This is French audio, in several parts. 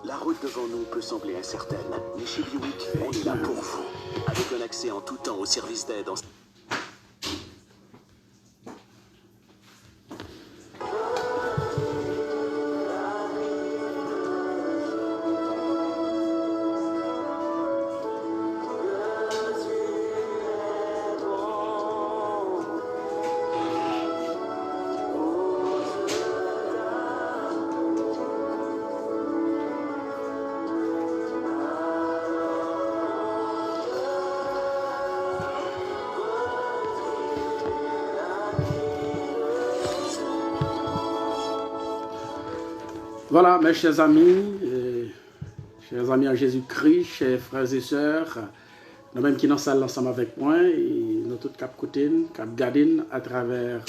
La route devant nous peut sembler incertaine, mais chez Buick, on est là pour vous. Avec un accès en tout temps au service d'aide en... Voilà, mes chers amis en Jésus-Christ, chers frères et sœurs, nous-mêmes qui nous sommes ensemble avec moi, et nous tous cap côté, cap gadin à travers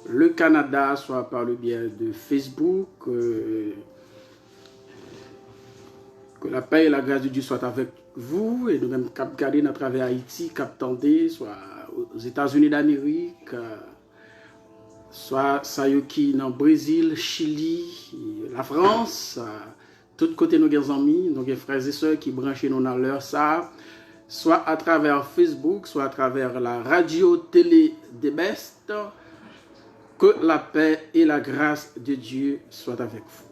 le Canada, soit par le biais de Facebook, que la paix et la grâce de Dieu soient avec vous, et nous-mêmes cap gadin à travers Haïti, cap tendé, soit aux États-Unis d'Amérique, soit ça qui dans le Brésil, Chili, la France, tout côté nos amis, nos frères et sœurs qui branchent nous dans leur ça, soit à travers Facebook, soit à travers la radio télé des bestes, que la paix et la grâce de Dieu soient avec vous.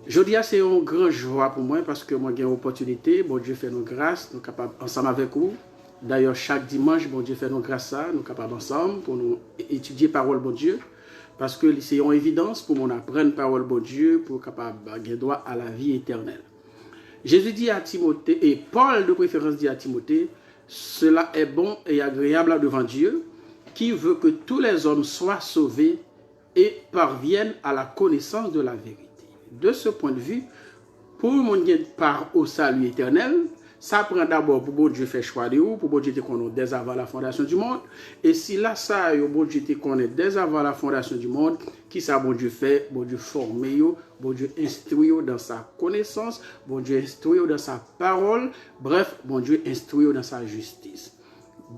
Jeudi, c'est une grande joie pour moi parce que moi j'ai une opportunité, bon Dieu fait nos grâces, nous sommes capables ensemble avec vous. D'ailleurs, chaque dimanche, bon Dieu fait nos grâces, nous sommes capables ensemble pour nous étudier parole bon Dieu. Parce que c'est une évidence pour nous apprendre parole bon Dieu pour capable avoir droit à la vie éternelle. Jésus dit à Timothée, et Paul de préférence dit à Timothée, cela est bon et agréable devant Dieu, qui veut que tous les hommes soient sauvés et parviennent à la connaissance de la vérité. De ce point de vue, pour mon part au salut éternel, ça prend d'abord pour bon Dieu faire choix de vous, pour bon Dieu te connaître dès avant la fondation du monde. Et si là, ça, bon Dieu te connaît dès avant la fondation du monde, qui ça bon Dieu fait? Bon Dieu forme, bon Dieu instruit dans sa connaissance, bon Dieu instruit dans sa parole, bref, bon Dieu instruit dans sa justice.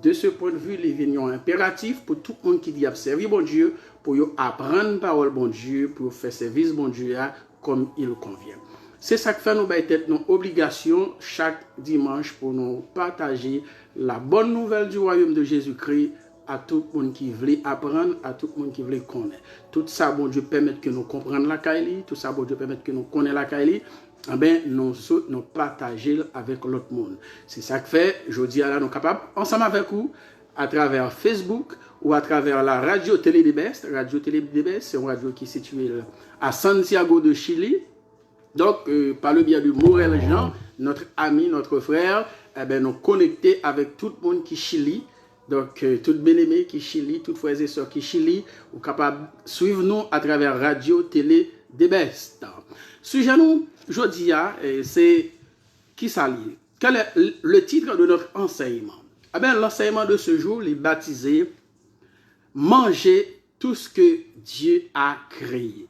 De ce point de vue, les vignes impératifs pour tout le monde qui dit servir bon Dieu, pour apprendre parole bon Dieu, pour faire service bon Dieu comme il convient. C'est ça que fait nous être nos obligations chaque dimanche pour nous partager la bonne nouvelle du royaume de Jésus-Christ à tout le monde qui veut apprendre, à tout le monde qui veut connaître. Tout ça, bon Dieu, permet que nous comprenions la Kaili, tout ça, bon Dieu, permet que nous connaissions la Kaili, eh bien, nous partager avec l'autre monde. C'est ça que fait, je dis à là, nous sommes capables, ensemble avec vous, à travers Facebook ou à travers la radio Télé des Bestes. Radio Télé des Bestes, c'est une radio qui est située à Santiago de Chili. Donc, par le biais de Morel Jean, notre ami, notre frère, eh bien, nous connecter avec tout le monde qui Chili. Donc, tout bien-aimé qui Chili, toutes frères et sœurs qui Chili, ou capable de suivre nous à travers Radio Télé des Bestes. Sujet nous, aujourd'hui, c'est qui s'allie. Quel est le titre de notre enseignement? Eh bien, l'enseignement de ce jour est baptisé Manger tout ce que Dieu a créé.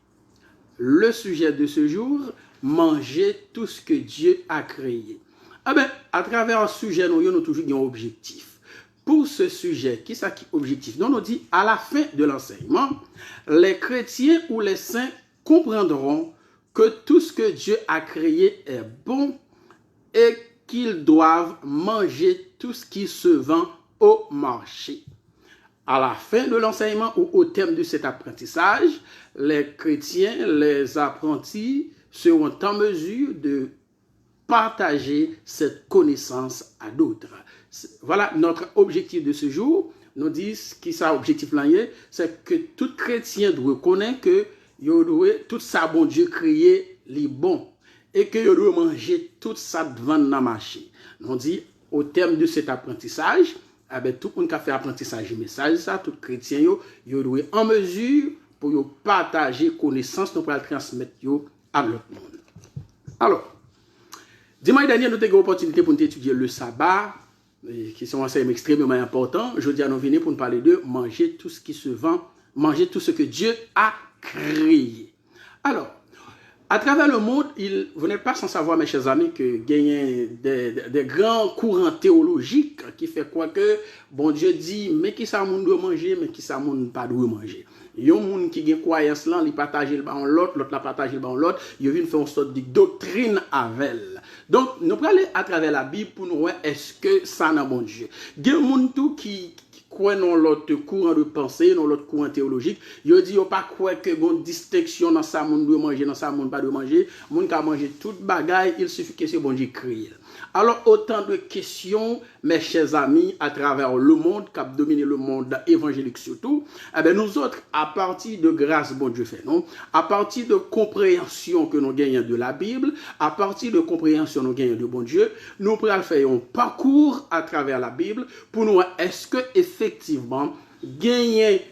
Le sujet de ce jour, manger tout ce que Dieu a créé. Eh bien, à travers ce sujet, nous avons toujours un objectif. Pour ce sujet, qui est objectif? Nous dit, à la fin de l'enseignement, les chrétiens ou les saints comprendront que tout ce que Dieu a créé est bon et qu'ils doivent manger tout ce qui se vend au marché. À la fin de l'enseignement ou au terme de cet apprentissage, les chrétiens, les apprentis seront en mesure de partager cette connaissance à d'autres. Voilà notre objectif de ce jour. Nous disons qui ça objectif là, c'est que tout chrétien doit connaître que tout ça bon Dieu créé les bons et que doit manger tout ça devant dans marché. Nous dit au terme de cet apprentissage, tout le monde qui a fait apprentissage du message ça, tout chrétien yo doit en mesure pour partager connaissance nous pour la transmettre à l'autre monde. Alors, dimanche dernier, nous avons eu l'opportunité pour nous étudier le sabbat, qui sont un enseignement extrêmement important. Aujourd'hui, nous venons pour nous parler de manger tout ce qui se vend, manger tout ce que Dieu a créé. Alors, à travers le monde, vous n'êtes pas sans savoir, mes chers amis, que gagner des grands courants théologiques qui fait quoi que, bon Dieu dit, mais qui ça monde doit manger, mais qui ça monde pas doit manger. Il y a un monde qui a croyance là, il partage le ban l'autre, l'autre la partage le ban l'autre, il vient faire une sorte de doctrine avec elle. Donc, nous allons aller à travers la Bible pour nous voir est-ce que ça n'a bon Dieu. Il y a un monde qui croit dans l'autre courant de pensée, dans l'autre courant théologique, il dit pas croire que une distinction dans ça monde doit manger, dans ça monde pas doit manger, monde qui a mangé toute bagaille, il suffit que c'est bon Dieu crée. Alors, autant de questions, mes chers amis, à travers le monde, qui a dominé le monde évangélique surtout, eh bien, nous autres, à partir de grâce, bon Dieu fait, non? À partir de compréhension que nous gagnons de la Bible, à partir de compréhension que nous gagnons de bon Dieu, nous pourrons faire un parcours à travers la Bible pour nous voir est-ce que, effectivement, gagner.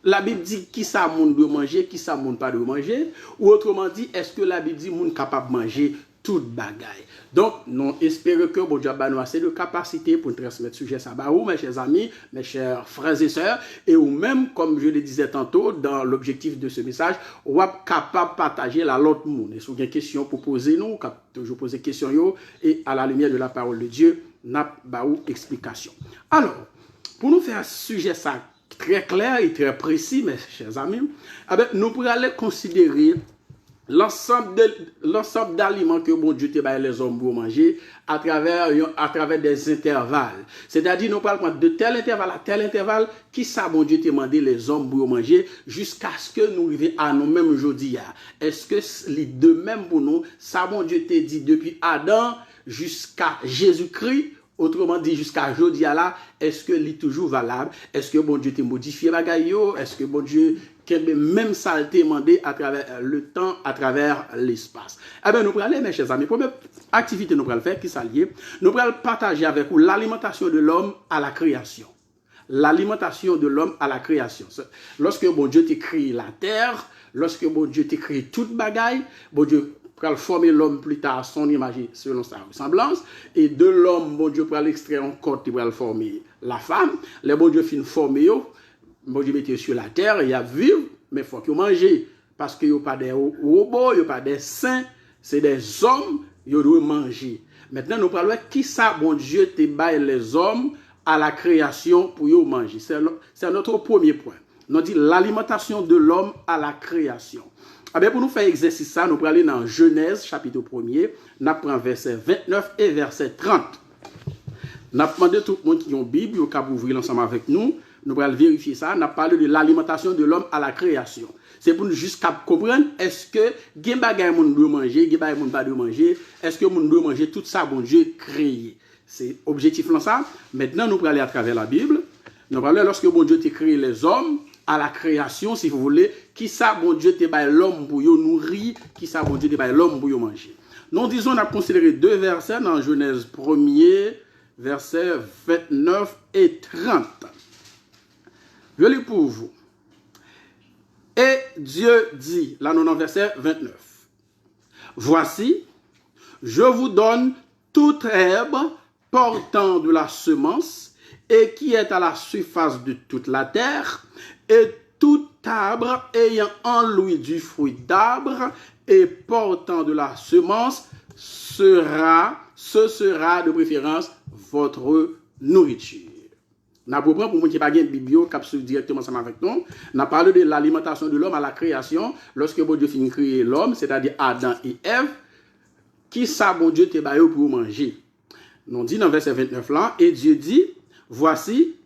La Bible dit qui ça monde doit manger, qui ça monde pas doit manger, ou autrement dit, est-ce que la Bible dit monde capable de manger toute bagaille. Donc, nous espérons que bon Dieu a nous assez de capacité pour transmettre ce sujet ça à vous, mes chers amis, mes chers frères et sœurs, et ou même, comme je le disais tantôt, dans l'objectif de ce message, on est capable de partager la l'autre monde. Et si vous avez des questions pour poser, nous, toujours poser des questions, et à la lumière de la parole de Dieu, nous avons une explication. Alors, pour nous faire ce sujet ça très clair et très précis, mes chers amis, nous pourrons aller considérer l'ensemble d'aliments que bon Dieu te baille les hommes pour manger à travers des intervalles. C'est-à-dire, nous parlons de tel intervalle à tel intervalle, qui ça bon Dieu te demandé les hommes pour manger jusqu'à ce que nous arrivions à nous-mêmes aujourd'hui. Est-ce que les deux mêmes pour nous, ça bon Dieu te dit depuis Adam jusqu'à Jésus-Christ, autrement dit jusqu'à aujourd'hui là, est-ce que c'est toujours valable? Est-ce que bon Dieu te modifié bagaille? Est-ce que bon Dieu même ça a été demandé à travers le temps, à travers l'espace. Eh bien, nous pourrons aller, mes chers amis, première activité nous pourrons faire, qui s'allie, nous pourrons partager avec vous l'alimentation de l'homme à la création. L'alimentation de l'homme à la création. Lorsque bon Dieu t'a créé la terre, lorsque bon Dieu t'a créé toute bagaille, bon Dieu pour former l'homme plus tard à son image selon sa ressemblance, et de l'homme, bon Dieu pour l'extraire en corps, il va former la femme, les bon Dieu fin former bon Dieu mettez sur la terre, il y a vivre, mais il faut qu'ils mangent. Parce qu'il n'y a pas des robots, il n'y a pas des saints, c'est des hommes, ils doivent manger. Maintenant, nous parlons qui ça, bon Dieu, te baille les hommes à la création pour y manger. C'est notre premier point. Nous dit l'alimentation de l'homme à la création. Ah bien, pour nous faire exercice ça, nous allons aller dans Genèse, chapitre 1er, nous prenons verset 29 et verset 30. Nous avons demandé à tout le monde qui a une Bible, qui a ouvrir l'ensemble avec nous. Nous allons vérifier ça. On a parlé de l'alimentation de l'homme à la création. C'est pour nous jusqu'à comprendre est-ce que gen bagay moun doit manger, gen bagay moun pas doit manger, est-ce que moun doit manger tout ça bon Dieu créé. C'est objectif là ça. Maintenant nous allons aller à travers la Bible. Nous allons lorsque bon Dieu t'a créé les hommes à la création si vous voulez, qui ça bon Dieu t'a baillé l'homme pour yo nourrir, qui ça bon Dieu t'a baillé l'homme pour yo manger. Nous disons on a considéré deux versets dans Genèse 1er, versets 29 et 30. Je lis pour vous. Et Dieu dit, là nous dans verset 29, voici, je vous donne toute herbe portant de la semence et qui est à la surface de toute la terre, et tout arbre ayant en lui du fruit d'arbre et portant de la semence, ce sera de préférence votre nourriture. N'a pour moi qui pas gain biblio capsule directement ensemble avec nous, n'a parlé de l'alimentation de l'homme à la création lorsque bon Dieu finit créer l'homme, c'est-à-dire Adam et Ève. qui ça, bon Dieu, te baillé pour manger. Nous dit dans verset 29 là, et Dieu dit, voici,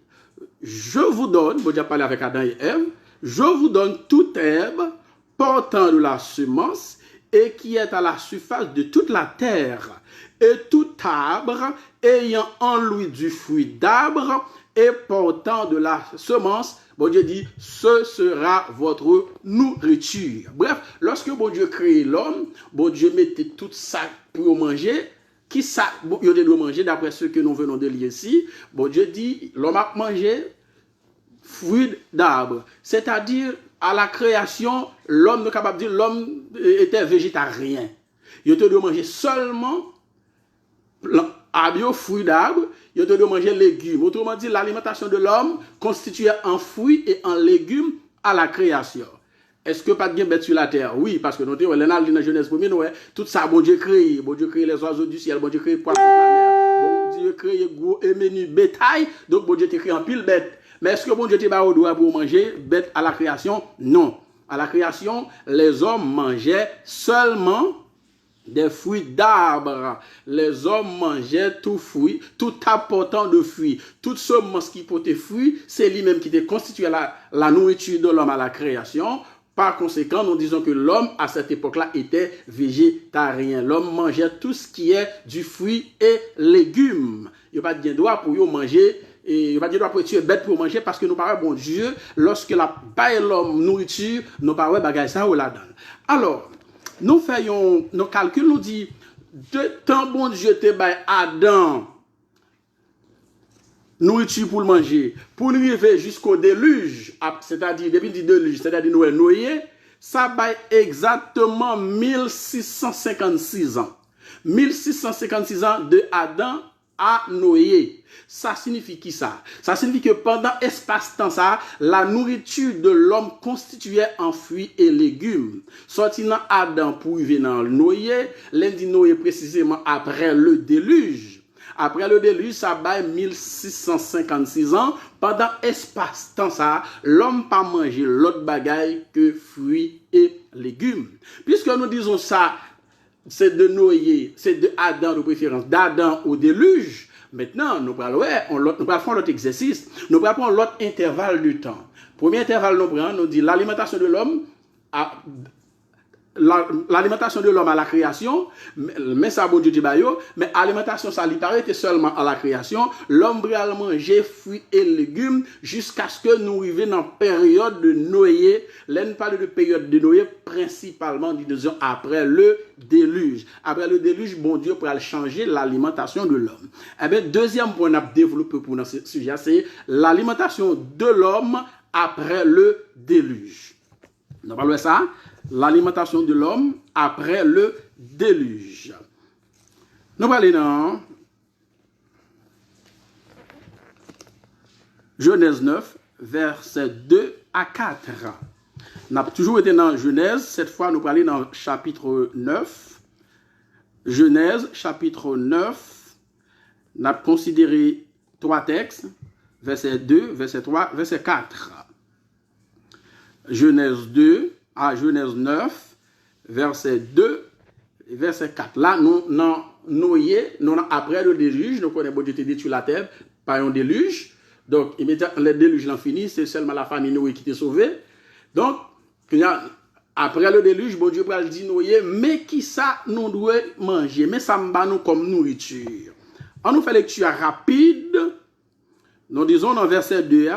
je vous donne, bon Dieu a parlé avec Adam et Ève, je vous donne toute herbe portant de la semence et qui est à la surface de toute la terre, et tout arbre ayant en lui du fruit d'arbre et portant de la semence, bon Dieu dit, ce sera votre nourriture. Bref, lorsque bon Dieu crée l'homme, bon Dieu mettait tout ça pour manger. Qui ça, il doit manger d'après ce que nous venons de lire ici. Bon Dieu dit, l'homme a mangé fruit d'arbre. C'est-à-dire, à la création, l'homme, nous sommes capables de dire, l'homme était végétarien. Il doit manger seulement fruits d'arbre, il doit manger légumes. Autrement dit, l'alimentation de l'homme constituait en fruits et en légumes à la création. Est-ce que pas de bête sur la terre? Oui, parce que nous avons dit dans Genèse 1er, tout ça, bon Dieu créé. Bon Dieu créé les oiseaux du ciel, bon Dieu créé les poissons de la mer, bon Dieu créé gros et menu bétail, donc bon Dieu t'a créé en pile bête. Mais est-ce que bon Dieu t'a pas au doigt pour manger bête à la création? Non. À la création, les hommes mangeaient seulement des fruits d'arbres. Les hommes mangeaient tout fruit, tout apportant de fruits. Toute semence qui portait fruits, c'est lui-même qui était constitué la nourriture de l'homme à la création. Par conséquent, nous disons que l'homme, à cette époque-là, était végétarien. L'homme mangeait tout ce qui est du fruit et légumes. Il n'y a pas de droit pour manger, et il n'y a pas de droit pour tuer bête pour manger, parce que nous parlons, bon Dieu, lorsque la paille l'homme nourriture, nous parlons bagaille ça ou là-dedans. Alors, nous faisons nos calculs, nous dit, de temps bon Dieu te baille Adam, nourriture pour le manger, pour arriver jusqu'au déluge, c'est-à-dire, depuis le déluge, c'est-à-dire nous noyer, ça baille exactement 1656 ans. 1656 ans de Adam à Noé. Ça signifie qui ça? Ça signifie que pendant espace-temps ça, la nourriture de l'homme constituait en fruits et légumes. Sorti dans Adam pour arriver dans Noé, lundi Noé précisément après le déluge. Après le déluge, ça baille 1656 ans. Pendant espace-temps ça, l'homme pas manger l'autre bagaille que fruits et légumes. Puisque nous disons ça, c'est de Noé, c'est de Adam de préférence, d'Adam au déluge. Maintenant, nous allons faire l'autre exercice. Nous allons prendre l'autre intervalle du temps. Premier intervalle, nous dit l'alimentation de l'homme l'alimentation de l'homme à la création, mais ça bon Dieu dit bayo, mais alimentation ça lui paraît seulement à la création, l'homme va manger fruits et légumes jusqu'à ce que nous arrivions dans la période de Noé. Là nous parle de période de Noé principalement disons après le déluge. Après le déluge, bon Dieu pourra changer l'alimentation de l'homme. Eh bien, deuxième point qu'on a développé pour dans ce sujet, c'est l'alimentation de l'homme après le déluge. Nous parlons de ça. L'alimentation de l'homme après le déluge. Nous parlons dans Genèse 9, versets 2 à 4. Nous avons toujours été dans Genèse, cette fois nous parlons dans chapitre 9. Genèse, chapitre 9. Nous avons considéré trois textes, verset 2, verset 3, verset 4. Genèse 2. À Genèse 9, verset 2, verset 4. Là, après le déluge, nous connaissons bon Dieu te détruit la terre par un déluge. Donc, immédiatement, le déluge l'en fini, c'est seulement la famille Noé qui était sauvée. Donc, après le déluge, bon Dieu va dire Noé, mais qui ça nous doit manger, mais ça me bat nous comme nourriture. On nous fait lecture rapide. Nous disons dans verset 2,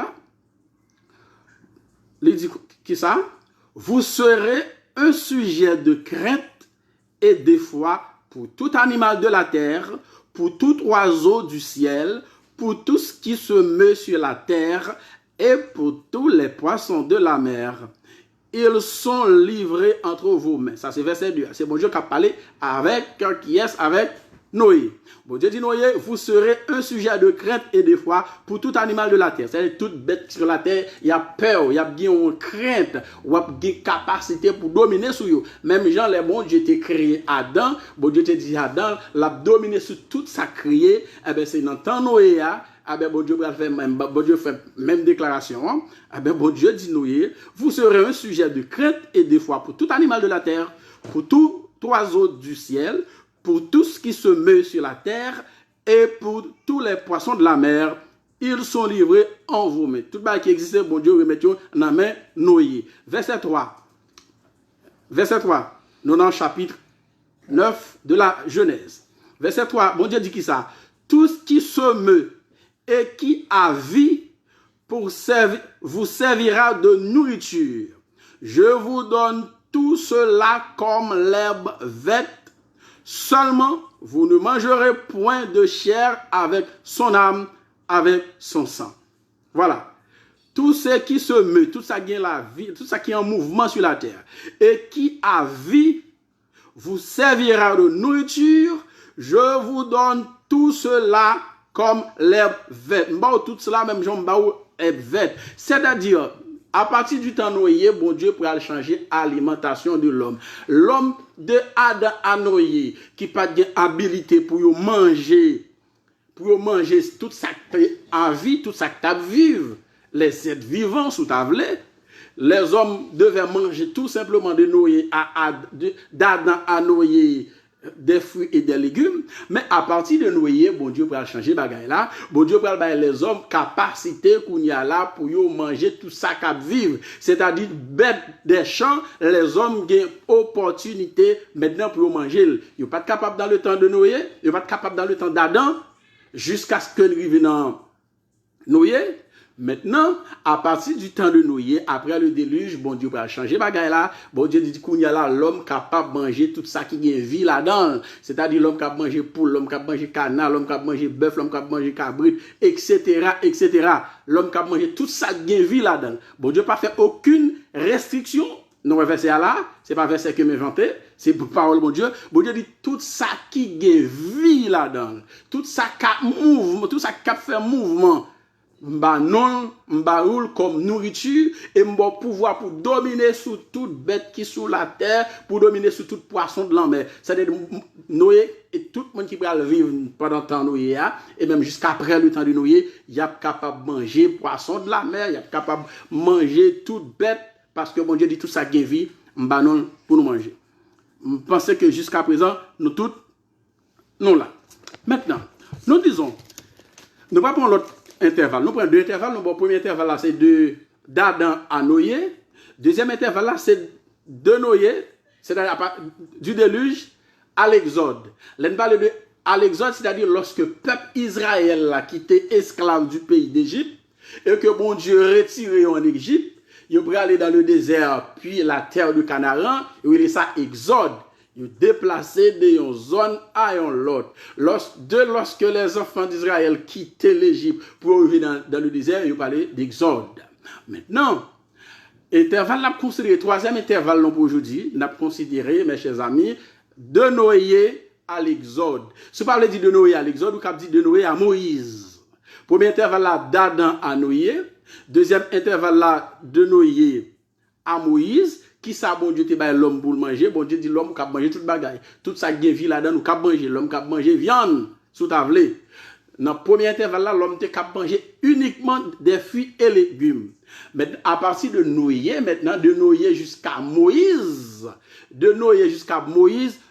il dit qui ça? Vous serez un sujet de crainte et d'effroi pour tout animal de la terre, pour tout oiseau du ciel, pour tout ce qui se meut sur la terre et pour tous les poissons de la mer. Ils sont livrés entre vos mains. Ça, c'est verset 2. C'est bon Dieu qui a parlé avec Noé. Bon Dieu dit Noé, vous serez un sujet de crainte et d'effroi pour tout animal de la terre. C'est-à-dire toute bête sur la terre, il y a peur, il y a une crainte, il y a une capacité pour dominer sur eux. Même Jean, les bon Dieu t'a créé Adam, bon Dieu t'a dit Adam, l'a dominé sur toute sa créée. Eh bien, c'est dans le temps Noé, eh bien, bon Dieu fait même déclaration. Eh bien, bon Dieu dit Noé, vous serez un sujet de crainte et d'effroi pour tout animal de la terre, pour tout oiseau du ciel, pour tout ce qui se meut sur la terre et pour tous les poissons de la mer, ils sont livrés en vos mains. Tout le qui existait, bon Dieu, remet dans la main Noé. Verset 3. Verset 3. Nous dans le chapitre 9 de la Genèse. Verset 3. Bon Dieu dit qui ça? Tout ce qui se meut et qui a vie vous servira de nourriture. Je vous donne tout cela comme l'herbe verte. Seulement, vous ne mangerez point de chair avec son âme, avec son sang. Voilà. Tout ce qui se meut, tout ça qui est la vie, tout ça qui est en mouvement sur la terre, et qui a vie, vous servira de nourriture. Je vous donne tout cela comme l'herbe verte. Tout cela, même Jean herbe verte. C'est-à-dire, à partir du temps Noé, bon Dieu pourra changer l'alimentation de l'homme. L'homme de Adam à Noé, qui n'a pas d'habilité pour manger tout ça en vie, tout ça que tu vivre, les êtres vivants sous ta vlé. Les hommes devaient manger tout simplement de Noé d'Adam à Noé des fruits et des légumes, mais à partir de Noé, bon Dieu pourra changer bagaille là, bon Dieu pourra bailler les hommes capacité qu'on y a là pour manger tout ça qu'à vivre, c'est-à-dire bêtes des champs, les hommes ont opportunité maintenant pour manger. Ils sont pas capables dans le temps de Noé, ils sont pas capables dans le temps d'Adam, jusqu'à ce que nous arrivions dans Noé. Maintenant, à partir du temps de Noé, après le déluge, bon Dieu va changer bagaille là. Bon Dieu dit qu'on y a là l'homme capable de manger tout ça qui est vie là-dedans. C'est-à-dire l'homme capable de manger poule, l'homme capable de manger canard, l'homme capable de manger bœuf, l'homme capable de manger cabrit, etc., etc. L'homme capable de manger tout ça qui est vie là-dedans. Bon Dieu pas fait aucune restriction. Non, verset là, c'est pas verset que m'inventé, c'est pour parole mon Dieu. Bon Dieu dit tout ça qui est vie là-dedans. Tout ça qui mouvement, tout ça qui fait mouvement. Mba non, mba roule comme nourriture et mba pouvoir pour dominer sur toute bête qui est sur la terre, pour dominer sur tout poisson de la mer. C'est-à-dire Noé et tout le monde qui va vivre pendant le temps de Noé, et même jusqu'après le temps de Noé, il est capable de manger poisson de la mer, il est capable de manger toute bête, parce que bon Dieu dit tout ça qui est vie, mba non pour nous manger. Je pense que jusqu'à présent, nous tous, nous là. Maintenant, nous disons, nous ne prenons pas l'autre intervalle. Nous prenons deux intervalles. Le premier intervalle là, c'est de d'Adam à Noé. Deuxième intervalle là, c'est de Noé, c'est-à-dire du déluge à l'Exode. L'on parle de à l'Exode, c'est-à-dire lorsque le peuple Israël a quitté esclave du pays d'Égypte et que bon Dieu retiré en Égypte, il pourrait aller dans le désert puis la terre de Canaan, et il est ça Exode. Ils déplacé d'une zone à une autre. Lorsque les enfants d'Israël quittaient l'Égypte pour arriver dans le désert, ils parlaient d'Exode. Maintenant, intervalle, nous avons considéré, troisième intervalle pour aujourd'hui, nous avons considéré, mes chers amis, de Noé à l'Exode. Si vous parlez de Noé à l'Exode, vous avez dit de Noé à Moïse. Premier intervalle là, d'Adam à Noé. Deuxième intervalle là, de Noé à Moïse. Qui ça, bon Dieu, te baille l'homme pour le manger? Bon Dieu dit l'homme qui a mangé toute bagaille. Tout ça qui est vie là-dedans, nous qui a mangé. L'homme qui a mangé viande sous ta vlé. Dans le premier intervalle là, l'homme te a mangé uniquement des fruits et légumes. Mais à partir de Noé, maintenant, de Noé jusqu'à Moïse,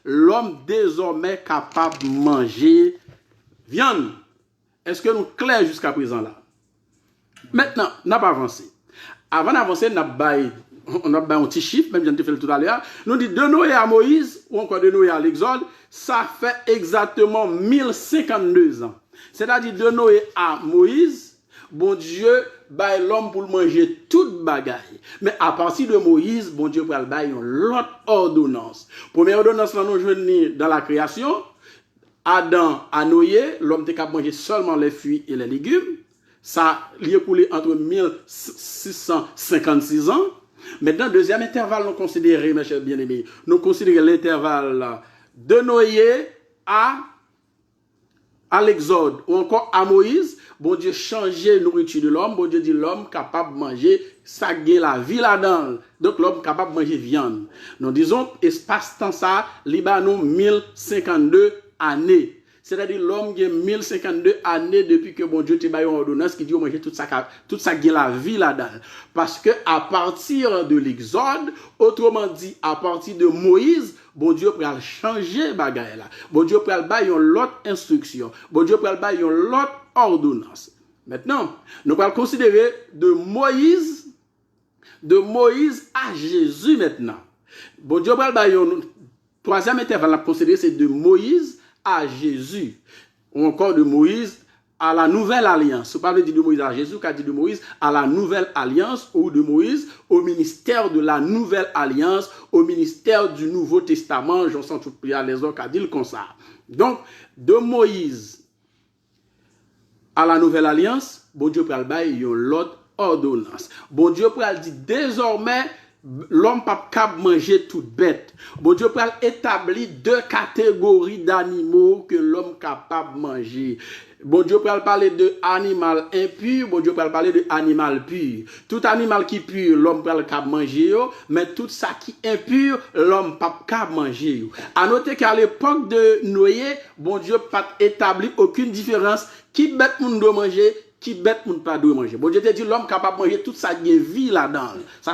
l'homme désormais capable de manger viande. Est-ce que nous clair jusqu'à présent là? Maintenant, on n'a pas avancé. Avant d'avancer, on a un petit chiffre, même j'en ai fait tout à l'heure. Nous dit de Noé à Moïse, ou encore de Noé à l'Exode, ça fait exactement 1052 ans. C'est-à-dire de Noé à Moïse, bon Dieu baille l'homme pour manger toute bagaille. Mais à partir de Moïse, bon Dieu va bailler l'autre ordonnance. Première ordonnance, nous jouons dans la création. Adam à Noé, l'homme était capable de manger seulement les fruits et les légumes. Ça lui est coulé entre 1656 ans. Maintenant, deuxième intervalle, nous considérons, mes chers bien-aimés, nous considérons l'intervalle de Noé à l'Exode, ou encore à Moïse. Bon Dieu changeait la nourriture de l'homme. Bon Dieu dit l'homme capable de manger, ça gagne la vie là-dedans. Donc l'homme capable de manger viande. Nous disons, espace-temps ça, Libanon, 1052 années. c'est-à-dire l'homme qui a 1052 années depuis que bon Dieu te baille une ordonnance qui dit manger tout ça qui est la vie là-dedans. Parce que à partir de l'Exode, autrement dit, à partir de Moïse, bon Dieu peut changer bagaille là. Bon Dieu peut bailler une autre instruction. Bon Dieu peut bailler une autre ordonnance. Maintenant, nous allons considérer de Moïse à Jésus maintenant. Bon Dieu peut bailler une troisième intervalle à considérer, c'est de Moïse à Jésus, ou encore de Moïse à la nouvelle alliance. On ne peut pas dire de Moïse à Jésus, qu'on dit de Moïse à la nouvelle alliance, ou de Moïse au ministère de la nouvelle alliance, au ministère du Nouveau Testament. J'en sens tout prière les autres qui dit comme ça. Donc, de Moïse à la nouvelle alliance, bon Dieu peut bailler l'autre ordonnance. Bon Dieu peut dire désormais, l'homme pas capable manger toute bête. Bon Dieu peut établir deux catégories d'animaux que l'homme capable manger. Bon Dieu peut parler de animal impur, bon Dieu peut parler de animal pur. Tout animal qui pur, l'homme peut capable manger, mais tout ça qui impur, l'homme pas capable manger. À noter qu'à l'époque de Noé, bon Dieu pas établi aucune différence qui bête moun doit manger, qui bête moun pas doit manger. Bon Dieu te dit l'homme capable manger tout ça qui vie là-dedans. Ça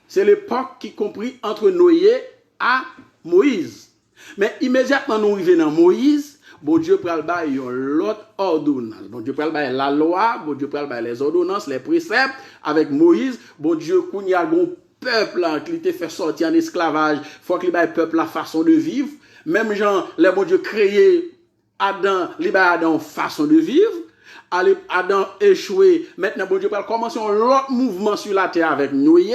c'est l'époque qui compris entre Noé à Moïse. Mais immédiatement nous arrivons dans Moïse, bon Dieu pral bailler l'autre ordonnance. Bon Dieu pral bailler la loi, bon Dieu pral bailler les ordonnances, les préceptes avec Moïse. Bon Dieu qu'on y a un peuple qui était fait sortir en esclavage, faut qu'il baille peuple la façon de vivre. Même gens, les bon Dieu créé Adam, il baille Adam façon de vivre. Adam échoué. Maintenant bon Dieu pral commencer un autre mouvement sur la terre avec Noé.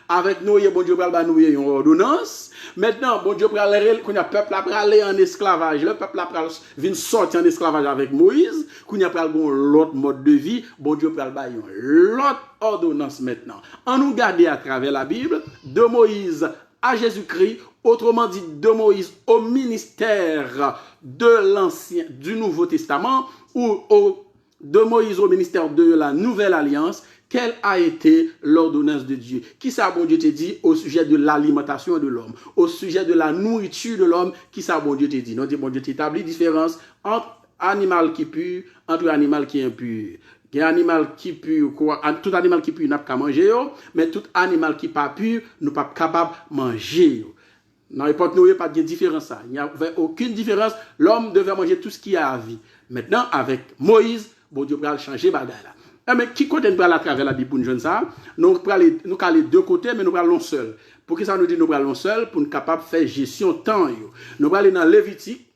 Avec Noé, bon Dieu pral ba Noé une ordonnance. Maintenant, bon Dieu pral qu'on a peuple a aller en esclavage. Le peuple a pral vient sortir en esclavage avec Moïse, qu'on a pral l'autre mode de vie, bon Dieu pral ba l'autre ordonnance maintenant. On nous garder à travers la Bible de Moïse à Jésus-Christ, autrement dit de Moïse au ministère de l'Ancien du Nouveau Testament ou de Moïse au ministère de la Nouvelle Alliance. Quelle a été l'ordonnance de Dieu? Qui ça, bon Dieu te dit au sujet de l'alimentation de l'homme, au sujet de la nourriture de l'homme? Qui ça, bon Dieu te dit? Non, bon Dieu t'établit différence entre animal qui pur, entre animal qui impur. Il y a un animal qui pur, tout animal qui pur n'a pas manger, mais tout animal qui pas pur, nous pas capable de manger. Dans l'époque, nous n'avons pas de différence. Il n'y avait aucune différence. L'homme devait manger tout ce qui a à vie. Maintenant, avec Moïse, bon Dieu va changer bagaille là. Mais qui côté nous parle à travers la Bible pour nous joindre ça? Nous allons les deux côtés, mais nous allons seul. Pour que ça nous dit nous allons seul, pour nous capable de faire gestion temps. Nous allons aller dans Lévitique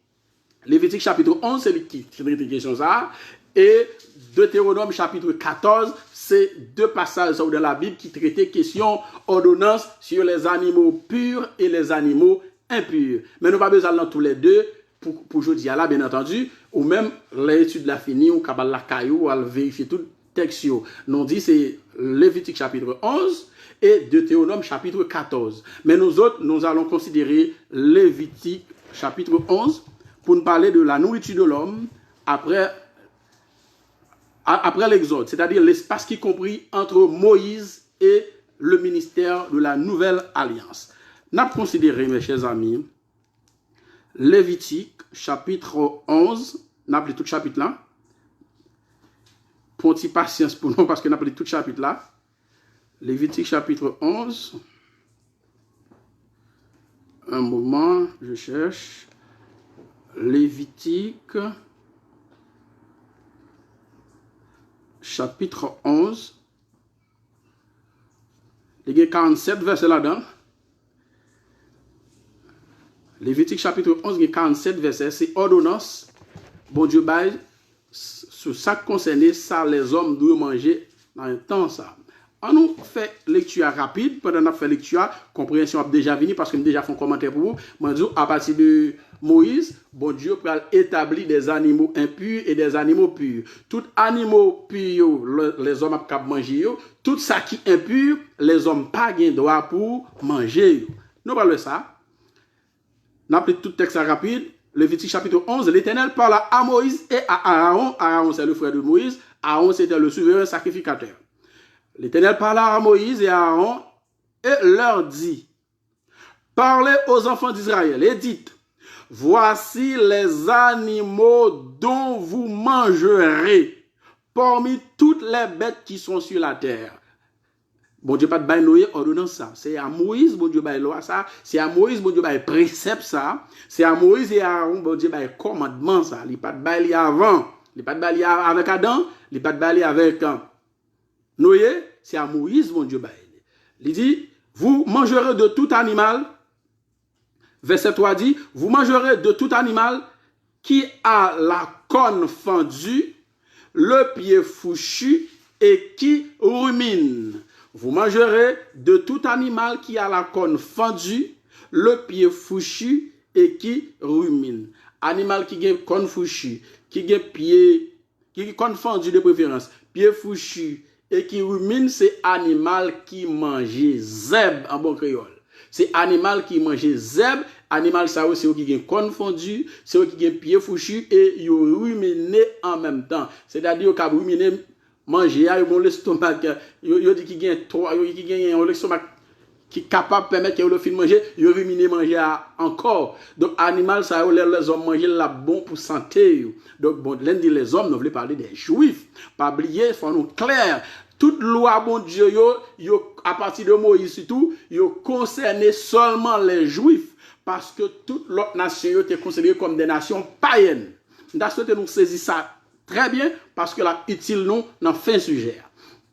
chapitre 11, c'est qui traite question ça. Et Deutéronome chapitre 14, c'est deux passages dans la Bible qui traitent question ordonnance sur les animaux purs et les animaux impurs. Mais nous pas besoin dans tous les deux. Pour aujourd'hui, là, bien entendu, ou même l'étude la finie, ou capable la caillou, ou vérifier tout texte. Nous dit c'est Lévitique chapitre 11 et Deutéronome chapitre 14. Mais nous autres, nous allons considérer Lévitique chapitre 11 pour nous parler de la nourriture de l'homme après l'Exode, c'est-à-dire l'espace qui est compris entre Moïse et le ministère de la Nouvelle Alliance. Nous avons considéré, mes chers amis, Lévitique chapitre 11, nous avons appelé tout chapitre là. Pour une petite patience pour nous, parce que nous avons appelé tout chapitre là. Lévitique chapitre 11. Un moment, je cherche. Lévitique chapitre 11. Il y a 47 versets là-dedans. Lévitique chapitre 11, il y a 47 versets. C'est ordonnance. Bon Dieu baille sur ça concerne ça, les hommes doivent manger dans un temps ça. On nous fait lecture rapide. Pendant qu'on fait lecture, compréhension a déjà venu parce que nous déjà fait un commentaire pour vous. Moi, à partir de Moïse, bon Dieu peut établir des animaux impurs et des animaux purs. Tout animaux purs, les hommes peuvent manger. Tout ça qui est impur, les hommes pas gain droit pour manger. Nous parlons de ça. Nous appelons tout texte rapide. Lévitique chapitre 11, l'Éternel parla à Moïse et à Aaron. Aaron, c'est le frère de Moïse. Aaron, c'était le souverain sacrificateur. L'Éternel parla à Moïse et à Aaron et leur dit, parlez aux enfants d'Israël et dites, voici les animaux dont vous mangerez parmi toutes les bêtes qui sont sur la terre. Bon Dieu pas de bail Noé ordonnance ça. C'est à Moïse, bon Dieu bail loi ça. C'est à Moïse, bon Dieu bail précepte ça. C'est à Moïse et à Aaron, bon Dieu bail commandement ça. Il pas de bail avant. Il pas de bail avec Adam. Il pas de bail avec Noé. C'est à Moïse, bon Dieu bail. Il dit, vous mangerez de tout animal. Verset 3 dit, vous mangerez de tout animal qui a la corne fendue, le pied fourchu et qui rumine. Vous mangerez de tout animal qui a la corne fendue, le pied fourchu et qui rumine. Animal qui a corne fourchu, qui a pied, qui a corne fendue de préférence, pied fourchu et qui rumine, c'est animal qui mange zèbre en bon créole. C'est animal qui mange zèbre, animal ça c'est qui a corne fendue, c'est qui a pied fourchu et yo rumine en même temps. C'est-à-dire qu'il a rumine manger, il a l'estomac, il dit qu'il gagne trois, il gagne l'estomac qui est capable de permettre que le film manger, il rumine manger encore. Donc animal ça les hommes manger là bon pour santé. Donc bon, lundi les hommes nous voulons parler des juifs. Pas oublier, faut nous clair. Toute loi bon Dieu yo à partir de Moïse surtout, yo concernait seulement les juifs parce que toute l'autre nation était considérée comme des nations païennes. Nous souhaité nous saisir ça très bien, parce que là, utile nous dans fin sujet.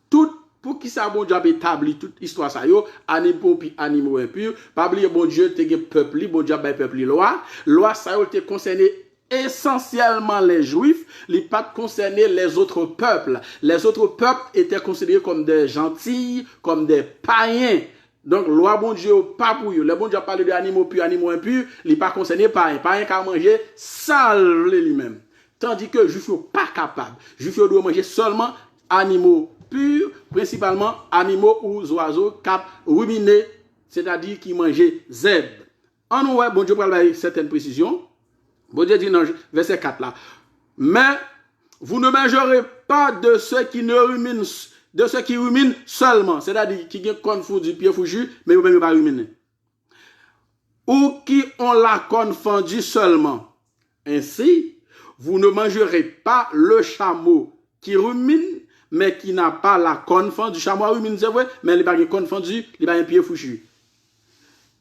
Tout, pour qui ça, bon Dieu a établi toute histoire ça, animaux puis animaux impurs, pas oublier, bon Dieu, te peuple, bon Dieu a peuple loi ça, te concerné essentiellement les juifs, il pas concerné les autres peuples. Les autres peuples étaient considérés comme des gentils, comme des païens. Donc, loi, bon Dieu, pas pour eux. Le bon Dieu a parlé d'animaux purs, animaux impurs, il pas concerné païens. Païens qui a mangé sale lui-même. Tandis que les juifs ne sont pas capables. Les juifs doivent manger seulement animaux purs, principalement animaux ou oiseaux cap ruminés, c'est-à-dire qui mangeaient zèbre. En nous, bon Dieu, pour avoir certaines précisions, bon Dieu dit dans verset 4 là, mais vous ne mangerez pas de ceux qui ne ruminent, de ceux qui ruminent seulement, c'est-à-dire qui ont corne fondue, pied fourchu, mais vous ne pas ruminer. Ou qui ont la corne fendue seulement. Ainsi, vous ne mangerez pas le chameau qui rumine, mais qui n'a pas la corne fendue. Du chameau rumine, c'est vrai, mais il n'a pas de corne fendue, il n'a pas un pied fourchu.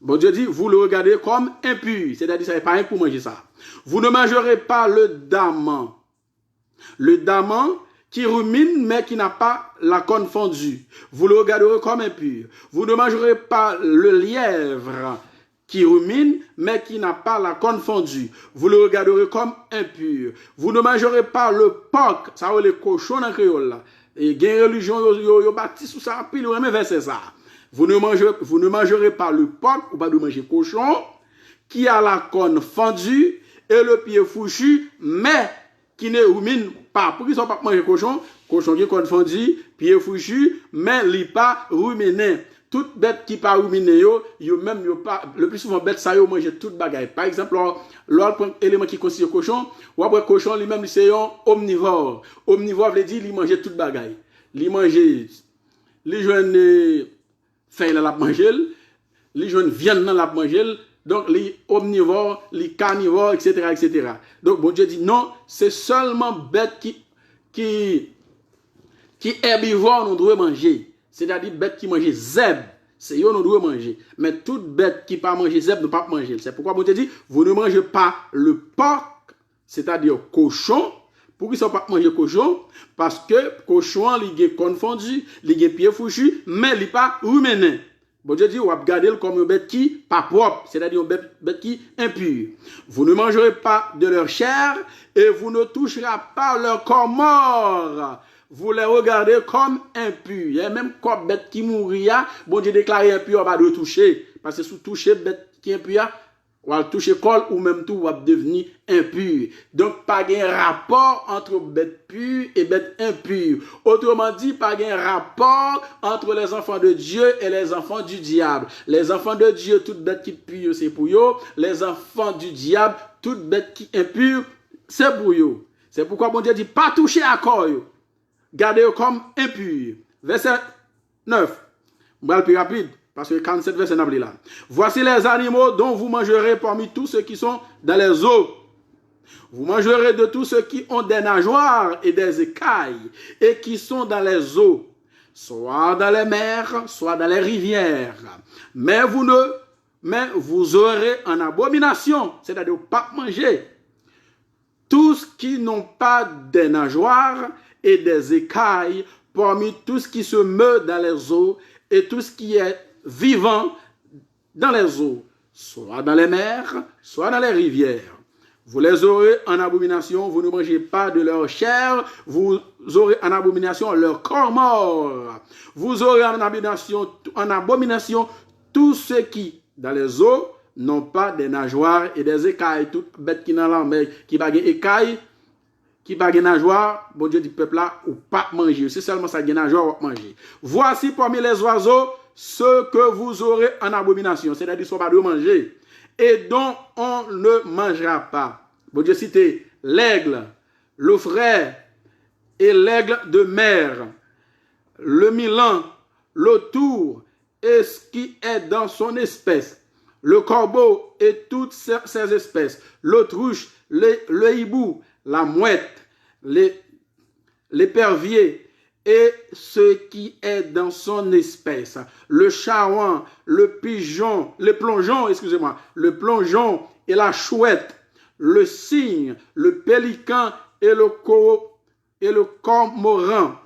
Bon Dieu dit, vous le regardez comme impur, c'est-à-dire ça n'est pas un pour manger ça. Vous ne mangerez pas le daman. Le daman qui rumine, mais qui n'a pas la corne fendue. Vous le regarderez comme impur. Vous ne mangerez pas le lièvre qui rumine, mais qui n'a pas la corne fendue. Vous le regarderez comme impur. Vous ne mangerez pas le porc, ça veut les cochons dans le créole là. Et il y a une religion, yo bâti sous ça, puis le même verset ça. Vous ne mangerez pas le porc, ou pas de manger cochon, qui a la corne fendue et le pied fourchu, mais qui ne rumine pas. Pour qu'ils ne soient pas manger cochon qui a corne fendue, pied fourchu, mais il pas ruminé. Toute bête qui pas ruminer le plus souvent bête ça yo mange toute bagaille. Par exemple, l'autre prend élément qui constitue cochon, ou après cochon lui-même c'est un omnivore. Omnivore veut dire il mange toute bagaille. Il mange les jeunes feuilles la manger, les jeunes viande dans la manger, donc les omnivores, les carnivores, etc. Donc bon Dieu dit non, c'est seulement bête qui herbivore nous doit manger. C'est-à-dire bête qui mange zèbre, c'est eux nous devons manger. Mais toute bête qui pas manger zèbre ne pas manger. C'est pourquoi bon Dieu dit, vous ne mangez pas le porc, c'est-à-dire cochon. Pourquoi ils ne sont pas manger cochon? Parce que cochon, il est confondu, il est pied fourchu, mais il n'est pas ruminé. Bon Dieu dit, on va garder comme une bête qui pas propre, c'est-à-dire une bête qui impure. Vous ne mangerez pas de leur chair et vous ne toucherez pas leur corps mort. Vous les regardez comme impurs. Il y a même comme bête qui mourir, bon Dieu déclare impur, on va le toucher. Parce que si vous touchez bête qui est impure, on va toucher col ou même tout, on va devenir impur. Donc, pas de rapport entre bête pure et bête impure. Autrement dit, pas de rapport entre les enfants de Dieu et les enfants du diable. Les enfants de Dieu, toute bête qui pure, c'est pour eux. Les enfants du diable, toute bête qui impure, c'est pour eux. C'est pourquoi bon Dieu dit, pas toucher à corps. Gardez-le comme impur. Verset 9. Je vais le plus rapide. Parce que 47 verset n'a pas là. Voici les animaux dont vous mangerez parmi tous ceux qui sont dans les eaux. Vous mangerez de tous ceux qui ont des nageoires et des écailles et qui sont dans les eaux, soit dans les mers, soit dans les rivières. Mais vous aurez en abomination, c'est-à-dire pas manger, tous qui n'ont pas des nageoires et des écailles parmi tout ce qui se meut dans les eaux et tout ce qui est vivant dans les eaux, soit dans les mers, soit dans les rivières. Vous les aurez en abomination, vous ne mangez pas de leur chair, vous aurez en abomination leur corps mort. Vous aurez en abomination tous ceux qui, dans les eaux, n'ont pas des nageoires et des écailles. Toute bête qui dans la mer, qui n'a pas écailles, qui n'a pas nageoires, bon Dieu du peuple là, ou pas manger. C'est seulement ça qui a nageoires ou manger. Voici parmi les oiseaux ceux que vous aurez en abomination, c'est-à-dire qu'ils ne sont pas de manger, et dont on ne mangera pas. Bon Dieu cite l'aigle, le frère et l'aigle de mer, le milan, le tour et ce qui est dans son espèce, le corbeau et toutes ses espèces, l'autruche, le hibou, la mouette, l'épervier et ce qui est dans son espèce, le charouan, le plongeon et la chouette, le cygne, le pélican et le cormoran,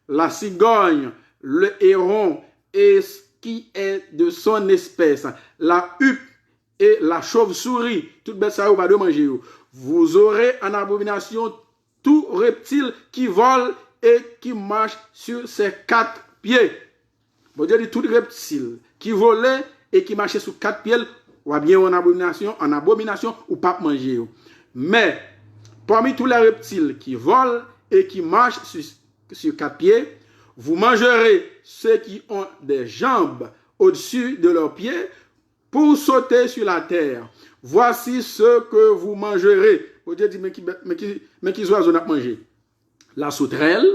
la cigogne, le héron et ce qui est de son espèce, la huppe et la chauve-souris, tout bête ça, vous pas de manger. Vous aurez en abomination tout reptile qui vole et qui marche sur ses 4 pieds. Bon Dieu dit tout reptile qui volait et qui marchait sur 4 pieds, ou bien en abomination ou pas manger. Mais parmi tous les reptiles qui volent et qui marchent sur 4 pieds, vous mangerez ceux qui ont des jambes au-dessus de leurs pieds pour sauter sur la terre. Voici ce que vous mangerez. Bon Dieu dit, mais qui oiseaux n'a mangé? La sauterelle,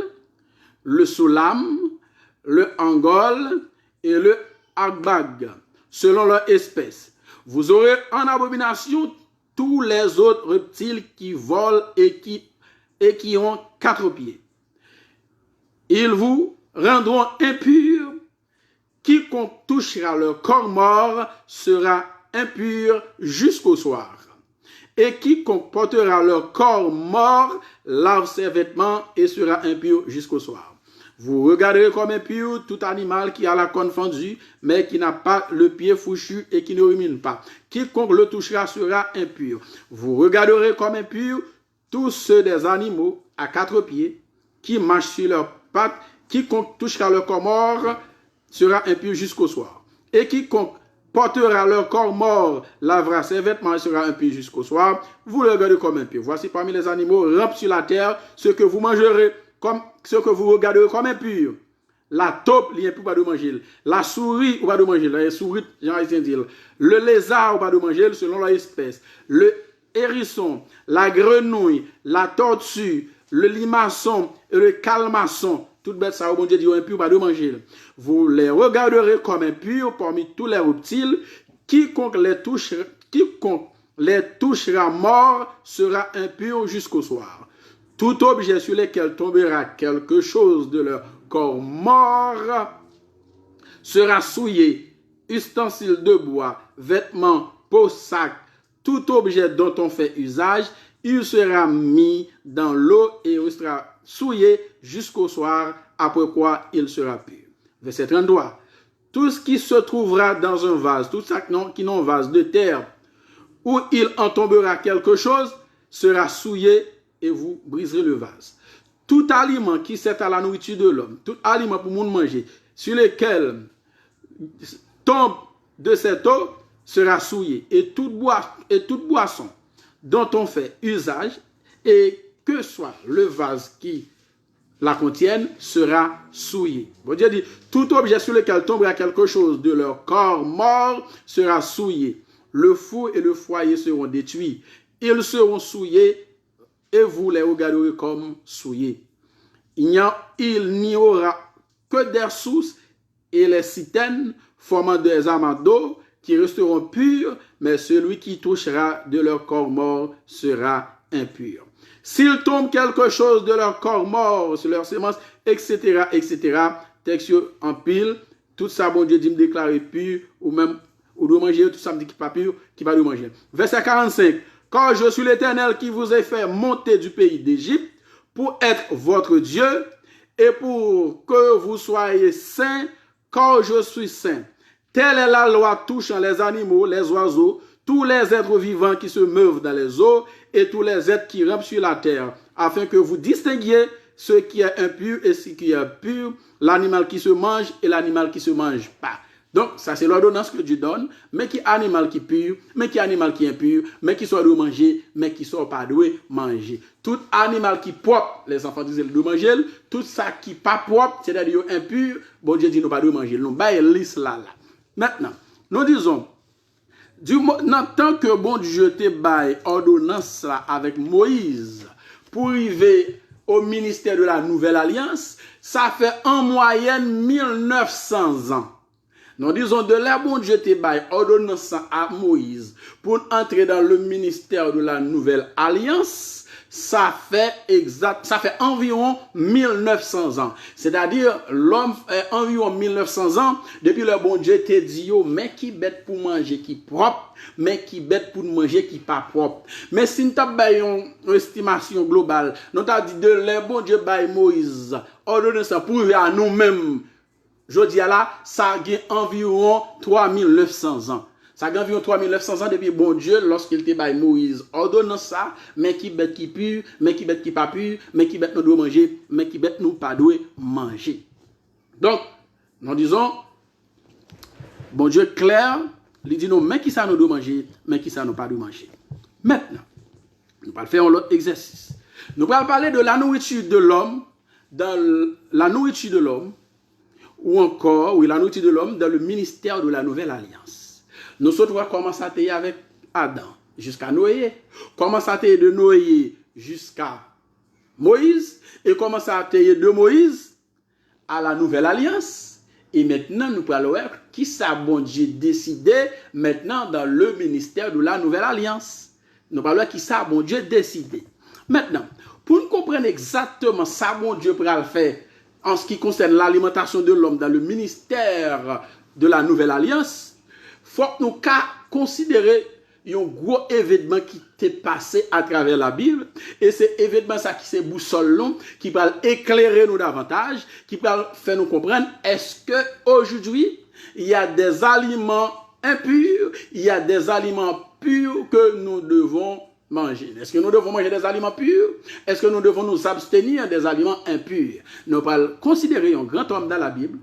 le solam, le angole et le agbag, selon leur espèce. Vous aurez en abomination tous les autres reptiles qui volent et qui ont 4 pieds. Ils vous rendront impurs. Quiconque touchera leur corps mort sera impur jusqu'au soir. Et quiconque portera leur corps mort lave ses vêtements et sera impur jusqu'au soir. Vous regarderez comme impur tout animal qui a la corne fendue, mais qui n'a pas le pied fourchu et qui ne rumine pas. Quiconque le touchera sera impur. Vous regarderez comme impur tous ceux des animaux à 4 pieds qui marchent sur leurs pattes. Quiconque touchera leur corps mort sera impur jusqu'au soir. Et quiconque portera leur corps mort lavera ses vêtements et sera impur jusqu'au soir. Vous le regardez comme impur. Voici parmi les animaux rampent sur la terre ce que vous mangerez, comme ce que vous regarderez comme impur. La taupe, il n'y a pas de manger. La souris, ou pas de manger. La souris, Jean-Haïtien dit. Le lézard, ou pas de manger, selon leur espèce. Le hérisson, la grenouille, la tortue, le limaçon et le calmasson. Toute bête ça, bon Dieu dit impur, pas de manger. Vous les regarderez comme impurs parmi tous les reptiles. Quiconque les touchera mort sera impur jusqu'au soir. Tout objet sur lequel tombera quelque chose de leur corps mort sera souillé. Ustensiles de bois, vêtements, peau, sac, tout objet dont on fait usage, il sera mis dans l'eau et il sera souillé jusqu'au soir, après quoi il sera pur. Verset 33. Tout ce qui se trouvera dans un vase, tout ça qui n'a un vase de terre, où il en tombera quelque chose, sera souillé et vous briserez le vase. Tout aliment qui sert à la nourriture de l'homme, tout aliment pour monde manger, sur lequel tombe de cette eau, sera souillé. Et toute boisson dont on fait usage, et que soit le vase qui la contienne, sera souillé. Bon Dieu dit, tout objet sur lequel tombera quelque chose de leur corps mort sera souillé. Le four et le foyer seront détruits. Ils seront souillés et vous les regarderez comme souillés. Il n'y aura que des sources et les citernes formant des amas d'eau qui resteront purs, mais celui qui touchera de leur corps mort sera impur. S'il tombe quelque chose de leur corps mort sur leur sémence, etc., etc., texte en pile, tout ça, bon Dieu dit me déclarer pur, ou même, ou de manger, tout ça me dit qui n'est pas pur, qui va de manger. Verset 45. Car je suis l'Éternel qui vous ai fait monter du pays d'Égypte pour être votre Dieu et pour que vous soyez saints, car je suis saint. Telle est la loi touchant les animaux, les oiseaux, tous les êtres vivants qui se meuvent dans les eaux et tous les êtres qui rampent sur la terre, afin que vous distinguiez ce qui est impur et ce qui est pur, l'animal qui se mange et l'animal qui se mange pas. Donc, ça c'est l'ordonnance que Dieu donne, mais qui est animal qui est pur, mais qui est animal qui est impur, mais qui soit de manger, mais qui soit pas de manger. Tout animal qui est propre, les enfants disent de manger, tout ça qui n'est pas propre, c'est-à-dire impur, bon Dieu dit nous pas de manger. Nous baillons l'islam là. Maintenant, nous disons, tant que bon Dieu te baille ordonnance là avec Moïse pour arriver au ministère de la Nouvelle Alliance, ça fait en moyenne 1900 ans. Nous disons de là, bon Dieu te baille ordonnance à Moïse pour entrer dans le ministère de la Nouvelle Alliance, ça fait environ 1900 ans. C'est-à-dire, l'homme fait environ 1900 ans, depuis le bon Dieu te dit, mais qui bête pour manger qui propre, mais qui bête pour manger qui pas propre. Mais si nous avons une estimation globale, nous avons dit de là, bon Dieu baille Moïse ordonnance pour à nous-mêmes. Je dis là, ça a environ 3900 ans. Ça a environ 3900 ans depuis bon Dieu, lorsqu'il te baille Moïse, ordonne ça, mais qui bête qui pur, mais qui bête qui pas pur, mais qui bête nous doit manger, mais qui bête nous pas doit manger. Donc, nous disons, bon Dieu clair, il dit nous, mais qui ça nous doit manger, mais qui ça nous pas doit manger. Maintenant, nous allons faire un autre exercice. Nous allons parler de la nourriture de l'homme, dans la nourriture de l'homme, ou encore, oui, la nourriture de l'homme dans le ministère de la Nouvelle Alliance. Nous autres, on va commencer à tailler avec Adam jusqu'à Noé, commencer à tailler de Noé jusqu'à Moïse, et commencer à tailler de Moïse à la Nouvelle Alliance. Et maintenant, nous allons voir qui ça, bon Dieu, décidé maintenant dans le ministère de la Nouvelle Alliance. Nous allons voir qui ça, bon Dieu, décidé. Maintenant, pour nous comprendre exactement ça, bon Dieu, pour le faire, en ce qui concerne l'alimentation de l'homme dans le ministère de la Nouvelle Alliance, il faut que nous considérer un gros événement qui t'est passé à travers la Bible. Et c'est événement ça qui c'est boussole long, qui va éclairer nous davantage, qui va faire nous comprendre est-ce que aujourd'hui il y a des aliments impurs, il y a des aliments purs que nous devons manger. Est-ce que nous devons manger des aliments purs? Est-ce que nous devons nous abstenir des aliments impurs? Nous allons considérer un grand homme dans la Bible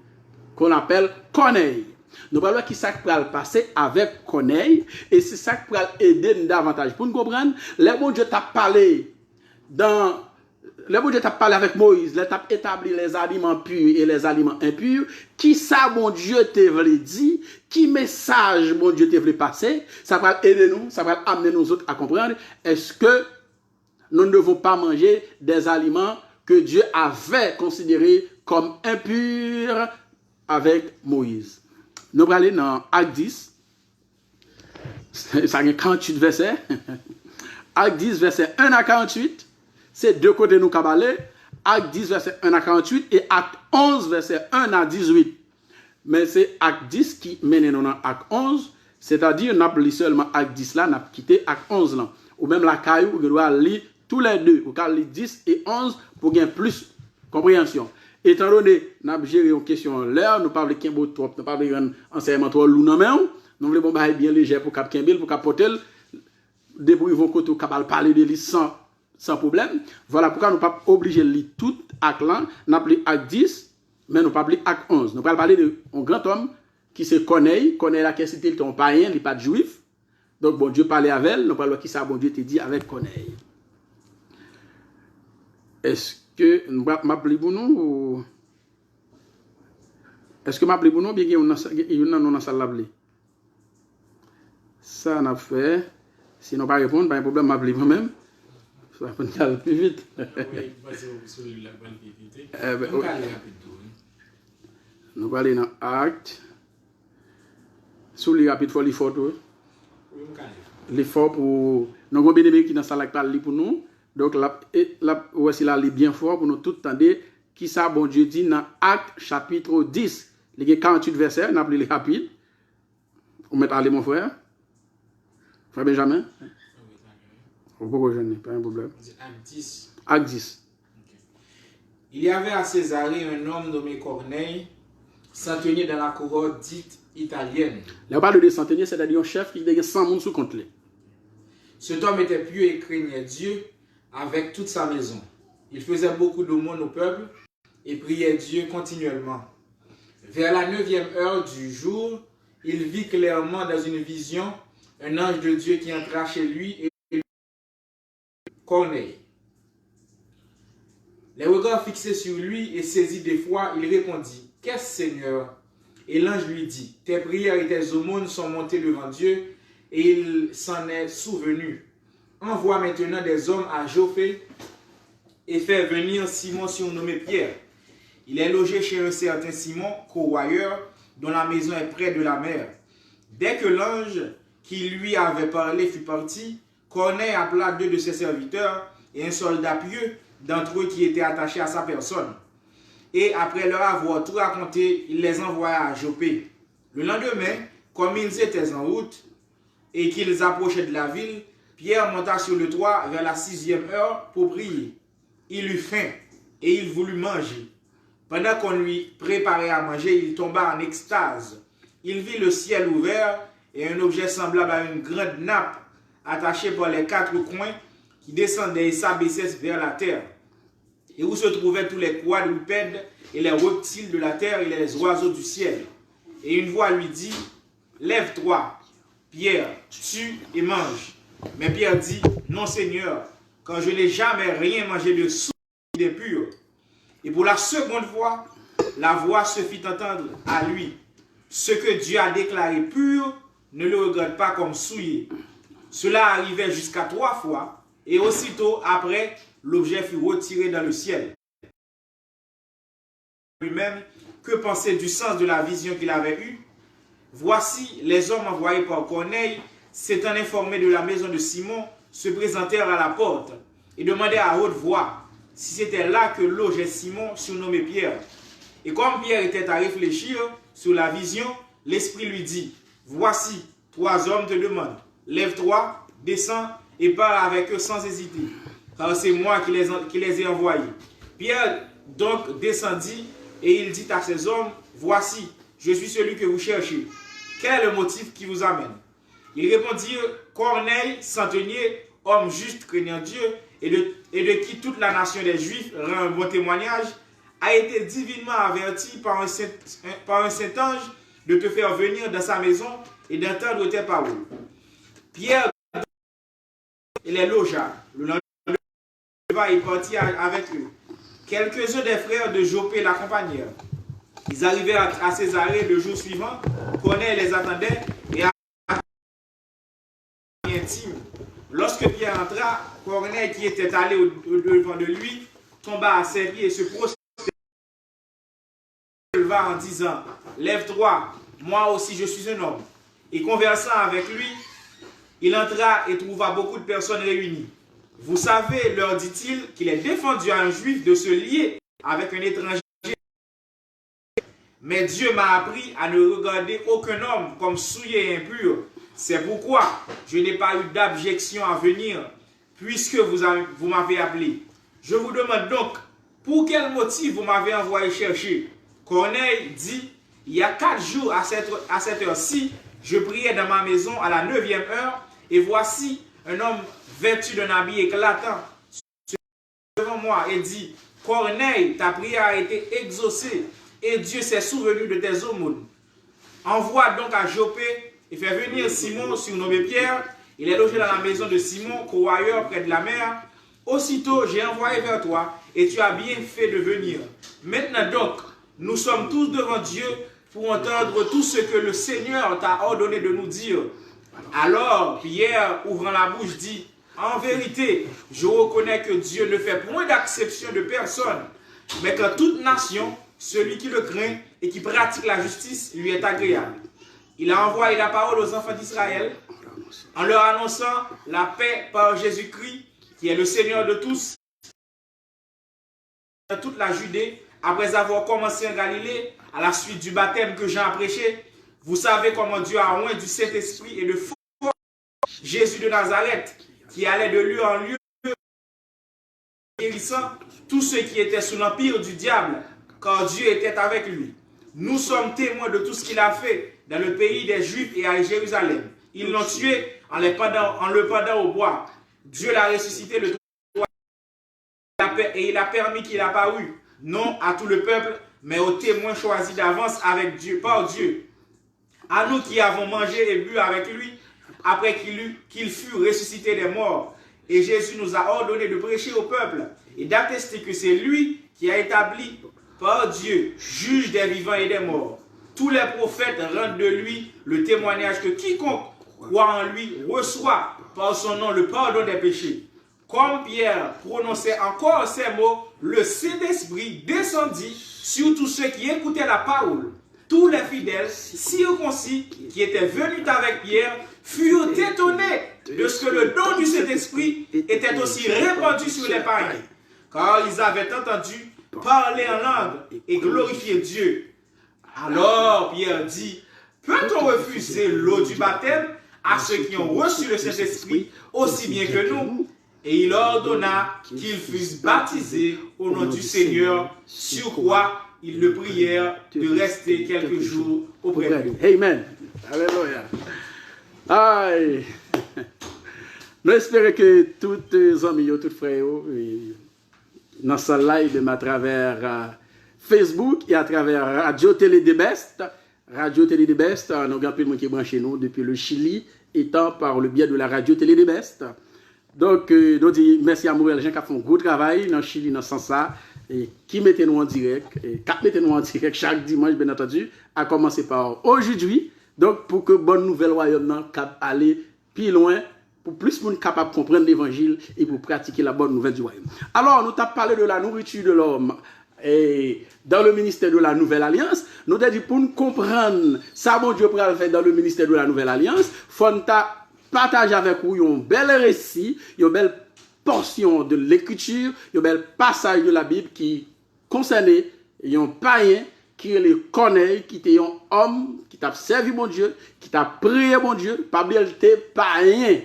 qu'on appelle Corneille. Nous allons voir qui ça va passer avec Corneille et c'est ça qui va aider nous davantage. Pour nous comprendre, le bon Dieu t'a parlé avec Moïse, il t'a établi les aliments purs et les aliments impurs. Qui ça, bon Dieu, te voulait dire? Qui message, bon Dieu, te voulait passer? Ça va aider nous, ça va amener nous autres à comprendre. Est-ce que nous ne devons pas manger des aliments que Dieu avait considérés comme impurs avec Moïse? Nous allons aller dans Acte 10. Ça a 48 versets. Acte 10, verset 1 à 48. C'est deux côtés nous cabalé. Acte 10, verset 1 à 48 et Acte 11, verset 1 à 18. Mais c'est Acte 10 qui mène nous dans Acte 11. C'est-à-dire, nous avons seulement Acte 10 là, nous avons quitté Acte 11 là. Ou même la caillou, vous devez lire tous les deux. Vous devez lire 10 et 11 pour gagner plus compréhension. Étant donné, nous avons géré une question en l'air, nous parlons de Kimbo trop, nous parlons de enseignement trop lourd, nous voulons bien léger pour Cap Kimbel, pour Cap Potel, débrouillons vos côtés, pour parler de lui sans problème. Voilà pourquoi nous ne sommes pas obligés de lire tout acte là, nous avons lu acte 10, mais nous ne pas lire acte 11. Nous allons parler d'un grand homme qui se connaît la qui cité ton païen, il n'est pas de juif. Donc bon Dieu parlait avec elle, nous parlons qui ça bon Dieu te dit avec Corneille. Est-ce que m'appelez pour nous ou est-ce que m'appelez pour nous bien qu'il y a une salle là ça n'a fait si nous pas répondre pas un problème m'appeler moi-même ça va aller plus vite. Nous allons aller dans acte Sous les rapides, il faut l'effort. L'effort pour. Nous avons bien aimé qui dans la salle pour nous. Donc, voici là, est bien fort pour nous tout entendre qui ça, bon Dieu dit dans Acte chapitre 10. Il y a 48 versets, on a appelé les rapides. On met aller, mon frère. Frère Benjamin. Pourquoi je n'ai pas un problème? Acte 10. Acte 10. Okay. Il y avait à Césarée un homme nommé Corneille, centenier dans la couronne dite italienne. Là, on parle de centenier, c'est-à-dire un chef qui a 100 personnes sous compte. Cet homme était pieux et craignait Dieu avec toute sa maison. Il faisait beaucoup d'aumônes au peuple et priait Dieu continuellement. Vers la 9e heure du jour, il vit clairement dans une vision un ange de Dieu qui entra chez lui et lui dit Corneille. Les regards fixés sur lui et saisi d'effroi, il répondit Qu'est-ce, Seigneur? Et l'ange lui dit Tes prières et tes aumônes sont montées devant Dieu et il s'en est souvenu. Envoie maintenant des hommes à Joppé et fais venir Simon surnommé Pierre. Il est logé chez un certain Simon, courroyeur, dont la maison est près de la mer. Dès que l'ange qui lui avait parlé fut parti, Corneille appela 2 de ses serviteurs et un soldat pieux d'entre eux qui était attaché à sa personne. Et après leur avoir tout raconté, il les envoya à Joppé. Le lendemain, comme ils étaient en route et qu'ils approchaient de la ville, Pierre monta sur le toit vers la 6e heure pour prier. Il eut faim et il voulut manger. Pendant qu'on lui préparait à manger, il tomba en extase. Il vit le ciel ouvert et un objet semblable à une grande nappe attachée par les 4 coins qui descendait et s'abaissait vers la terre, et où se trouvaient tous les quadrupèdes et les reptiles de la terre et les oiseaux du ciel. Et une voix lui dit, Lève-toi, Pierre, tue et mange. Mais Pierre dit, Non Seigneur, car je n'ai jamais rien mangé de souillé et d'impur. Et pour la seconde fois, la voix se fit entendre à lui. Ce que Dieu a déclaré pur, ne le regarde pas comme souillé. Cela arrivait jusqu'à 3 fois, et aussitôt après, l'objet fut retiré dans le ciel. Lui-même, que pensait du sens de la vision qu'il avait eue? Voici, les hommes envoyés par Corneille, s'étant informés de la maison de Simon, se présentèrent à la porte et demandèrent à haute voix si c'était là que logeait Simon, surnommé Pierre. Et comme Pierre était à réfléchir sur la vision, l'Esprit lui dit, Voici, 3 hommes te demandent, lève-toi, descends et parle avec eux sans hésiter, car c'est moi qui les ai envoyés. Pierre donc descendit et il dit à ces hommes, Voici, je suis celui que vous cherchez. Quel est le motif qui vous amène? Ils répondirent, Corneille, centenier, homme juste craignant Dieu, et de qui toute la nation des Juifs rend un bon témoignage, a été divinement averti par un saint ange de te faire venir dans sa maison et d'entendre tes paroles. Pierre et les logea. Le lendemain, il partit avec eux. Quelques-uns des frères de Joppé l'accompagnèrent. Ils arrivèrent à Césarée le jour suivant. Corneille les attendait et intime. Lorsque Pierre entra, Corneille, qui était allé au-devant de lui, tomba à ses pieds et se prosterna en disant, Lève-toi, moi aussi je suis un homme. Et conversant avec lui, il entra et trouva beaucoup de personnes réunies. Vous savez, leur dit-il, qu'il est défendu à un juif de se lier avec un étranger. Mais Dieu m'a appris à ne regarder aucun homme comme souillé et impur. C'est pourquoi je n'ai pas eu d'abjection à venir, puisque vous m'avez appelé. Je vous demande donc, pour quel motif vous m'avez envoyé chercher? Corneille dit, il y a 4 jours à cette heure-ci, je priais dans ma maison à la 9e heure, et voici un homme vêtu d'un habit éclatant devant moi et dit, Corneille, ta prière a été exaucée, et Dieu s'est souvenu de tes aumônes. Envoie donc à Joppé et fais venir Simon, surnommé Pierre. Il est logé dans la maison de Simon, courroyeur près de la mer. Aussitôt, j'ai envoyé vers toi, et tu as bien fait de venir. Maintenant donc, nous sommes tous devant Dieu pour entendre tout ce que le Seigneur t'a ordonné de nous dire. Alors, Pierre, ouvrant la bouche, dit, en vérité, je reconnais que Dieu ne fait point d'acception de personne, mais que toute nation, celui qui le craint et qui pratique la justice, lui est agréable. Il a envoyé la parole aux enfants d'Israël en leur annonçant la paix par Jésus-Christ, qui est le Seigneur de tous, dans toute la Judée, après avoir commencé en Galilée, à la suite du baptême que Jean a prêché. Vous savez comment Dieu a oint du Saint-Esprit et de feu Jésus de Nazareth, qui allait de lieu en lieu, guérissant tous ceux qui étaient sous l'empire du diable, car Dieu était avec lui. Nous sommes témoins de tout ce qu'il a fait dans le pays des Juifs et à Jérusalem. Ils l'ont tué en le pendant au bois. Dieu l'a ressuscité le et il a permis qu'il apparût, non à tout le peuple, mais aux témoins choisis d'avance avec Dieu, par Dieu. À nous qui avons mangé et bu avec lui, après qu'il fut ressuscité des morts. Et Jésus nous a ordonné de prêcher au peuple et d'attester que c'est lui qui a établi par Dieu, juge des vivants et des morts. Tous les prophètes rendent de lui le témoignage que quiconque croit en lui reçoit par son nom le pardon des péchés. Comme Pierre prononçait encore ces mots, le Saint-Esprit descendit sur tous ceux qui écoutaient la parole. Tous les fidèles circoncis qui étaient venus avec Pierre furent étonnés de ce que le don du Saint-Esprit était aussi répandu sur les païens, car ils avaient entendu parler en langue et glorifier Dieu. Alors Pierre dit, peut-on refuser l'eau du baptême à ceux qui ont reçu le Saint-Esprit aussi bien que nous? Et il ordonna qu'ils fussent baptisés au nom du Seigneur, sur quoi ils le prièrent de rester quelques jours auprès de lui. Amen. Alléluia. Aïe. Nous espérons que tous les amis, tous les frères, dans ce live à travers Facebook et à travers Radio Télé des Best. Radio Télé des Best, nous avons plus de monde qui est branché nous depuis le Chili, étant par le biais de la Radio Télé des Best. Donc, nous disons merci à Mourel Jean qui a fait un gros travail dans le Chili, dans ce sens-là, et qui mettait nous en direct, et qui mettait nous en direct chaque dimanche, bien entendu, à commencer par aujourd'hui. Donc, pour que bonne nouvelle royaume cap aller plus loin, pour plus de monde capable de comprendre l'évangile et pour pratiquer la bonne nouvelle du royaume. Alors, nous avons parlé de la nourriture de l'homme. Et dans le ministère de la Nouvelle Alliance, nous avons dit pour nous comprendre ça, mon Dieu, pour le faire dans le ministère de la Nouvelle Alliance, il faut partager avec vous un bel récit, une belle portion de l'écriture, un bel passage de la Bible qui concernait un païen qui les connaît, qui était un homme, qui t'a servi mon Dieu, qui t'a prié mon Dieu, pas bien le païen.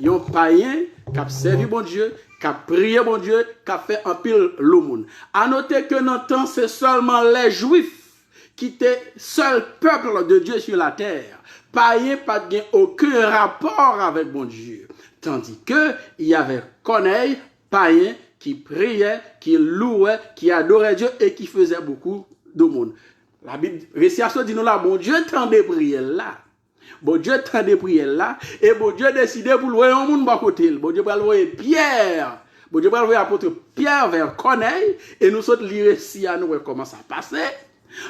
Un païen qui a servi mon Dieu, qui a prié mon Dieu, qui a fait un pile le monde. À noter que dans le temps, c'est seulement les Juifs qui étaient seul peuple de Dieu sur la terre. Païen pas de aucun rapport avec mon Dieu. Tandis que il y avait Corneille, païen, qui priait, qui louait, qui adorait Dieu et qui faisait beaucoup de monde. La Bible, récitation dit nous là, bon Dieu tend des prières là. Bon Dieu tend des prières là. Et bon Dieu décidé pour louer un monde bas côté. Bon Dieu va louer Pierre. Bon Dieu va louer l'apôtre Pierre vers Corneille. Et nous sommes les récits à nous comment ça passait.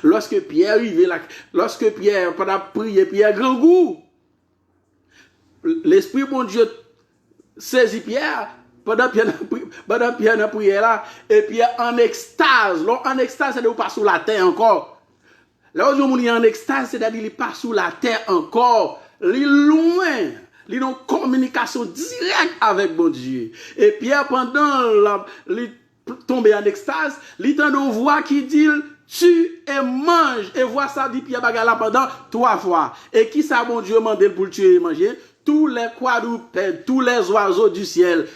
Lorsque Pierre arrivait là, lorsque Pierre, pendant prier, Pierre grand goût. L'Esprit bon Dieu saisit Pierre. Pendant Pierre n'a prié là, et Pierre en extase. Là, en extase, c'est-à-dire pas sous la terre encore. Là où on est en extase, c'est-à-dire qu'il n'est pas sous la terre encore. Il est loin. Il est en communication directe avec bon Dieu. Et Pierre, pendant il tombé en extase, il entend une voix qui dit tue et mange. Et vois ça, dit Pierre Bagala pendant 3 fois. Et qui ça, bon Dieu, mandé pour le tuer et manger? Tous les quadrupèdes, tous les oiseaux du ciel.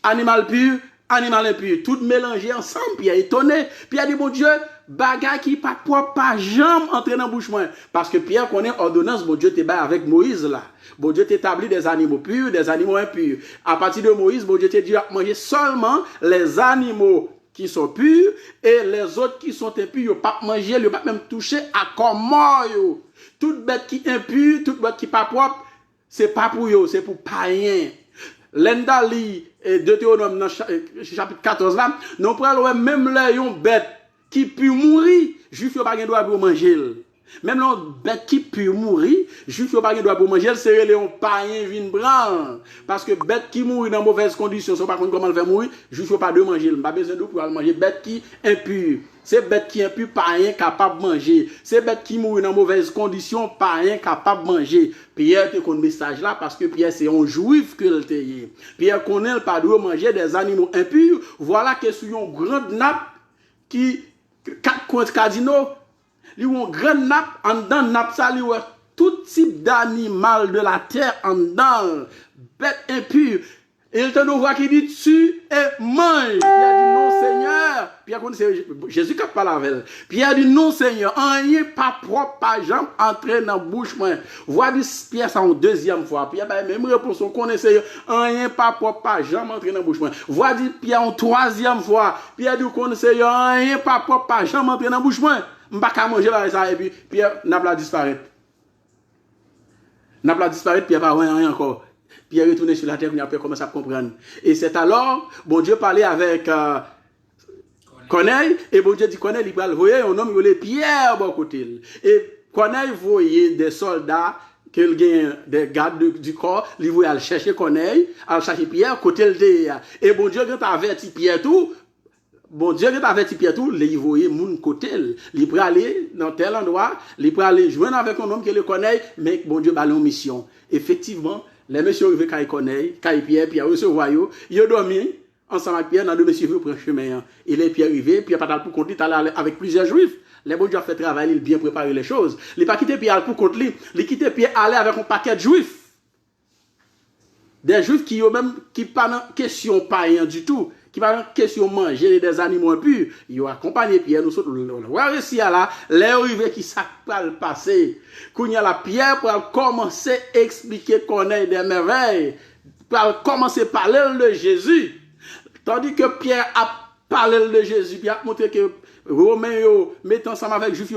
Animal pur, animal impur, tout mélangé ensemble. Puis il est étonné. Puis il a dit, bon Dieu, bagay qui pas propre, pas jamais entrer dans la bouche moi. Parce que Pierre connaît ordonnance, bon Dieu t'est bas avec Moïse là. Bon Dieu t'établit des animaux purs, des animaux impurs. À partir de Moïse, bon Dieu t'a dit manger seulement les animaux qui sont purs et les autres qui sont impurs, pas manger, ne pas même toucher à corps mort. Toute bête qui impure, toute bête qui pas propre, c'est pas pour eux, c'est pour païens. L'endali Deutéronome dans chapitre 14 là, nous prenons même les bêtes qui peut mourir, juif n'a pas le droit pour manger. Même les bêtes qui peut mourir, juif n'a pas le droit pour manger, c'est les païens vin blanc. Parce que bêtes qui mourent dans mauvaises conditions, sont pas comment le faire mourir, juif n'a pas de manger, pas besoin de pour manger bêtes qui impure. C'est bête qui impur, pas rien capable de manger. C'est bête qui mourit dans mauvaise condition, pas rien capable de manger. Pierre te connaît message là parce que Pierre c'est un juif que le te. Pierre connaît pas de manger des animaux impurs. Voilà que sur une grande nappe qui 4 coins cardinaux, il y a une grande nappe en dedans nappe ça il y a tout type d'animal de la terre en dedans, bête impure. Et il te nous voit qui dit tu et mange. Pierre dit non Seigneur. Pierre c'est Jésus qui parle avec elle. Pierre dit non Seigneur. Rien pas propre, pas jambe entrer dans la bouche moi. Vois dit Pierre ça en deuxième fois. Pierre bah même réponse on connaît Seigneur. Rien pas propre, pas jambe entrer dans la bouche moi. Vois dit Pierre en troisième fois. Pierre dit connaît Seigneur. Rien pas propre, pas jambe entrer dans la bouche moi. M'pas qu'à manger là ça et puis Pierre n'a pas disparu. N'a pas disparu Pierre pas rien encore. Pierre est retourné sur la terre, il a commencé à comprendre. Et c'est alors, bon Dieu parlait avec Corneille, et bon Dieu dit Corneille, il va le voyer, un homme, il voulait Pierre, bon côté. Et Corneille voyait des soldats, des gardes du corps, il voulait aller chercher Corneille, aller chercher Pierre, côté le dehors. Et bon Dieu, quand a averti Pierre tout, il voyait mon côté, il peut aller dans tel endroit, il peut aller joindre avec un homme qui le connaît, mais bon Dieu, balé en mission. Effectivement, les messieurs arrivés quand ils connaissent, quand Pierre recevoir, ils ont dormi ensemble avec Pierre dans deux messieurs pour un chemin. Et les Pierre arrivé, Pierre pas pour compte, il allé avec plusieurs juifs. Les bon Dieu a fait travail, il a bien préparé les choses. Il n'a pas quitté Pierre pour compte, il quitté Pierre aller avec un paquet de juifs. Des juifs qui ont même, qui pas de question païen du tout, qui pas de question manger des animaux impurs. Ils ont accompagné Pierre, nous sommes, on va réussir là, les arrivés qui ça pas le passé. Quand il y a la Pierre pour commencer à expliquer qu'on est des merveilles, pour commencer à parler de Jésus. Tandis que Pierre a parlé de Jésus, Pierre a montré que Romains, mettant ensemble avec Juifs,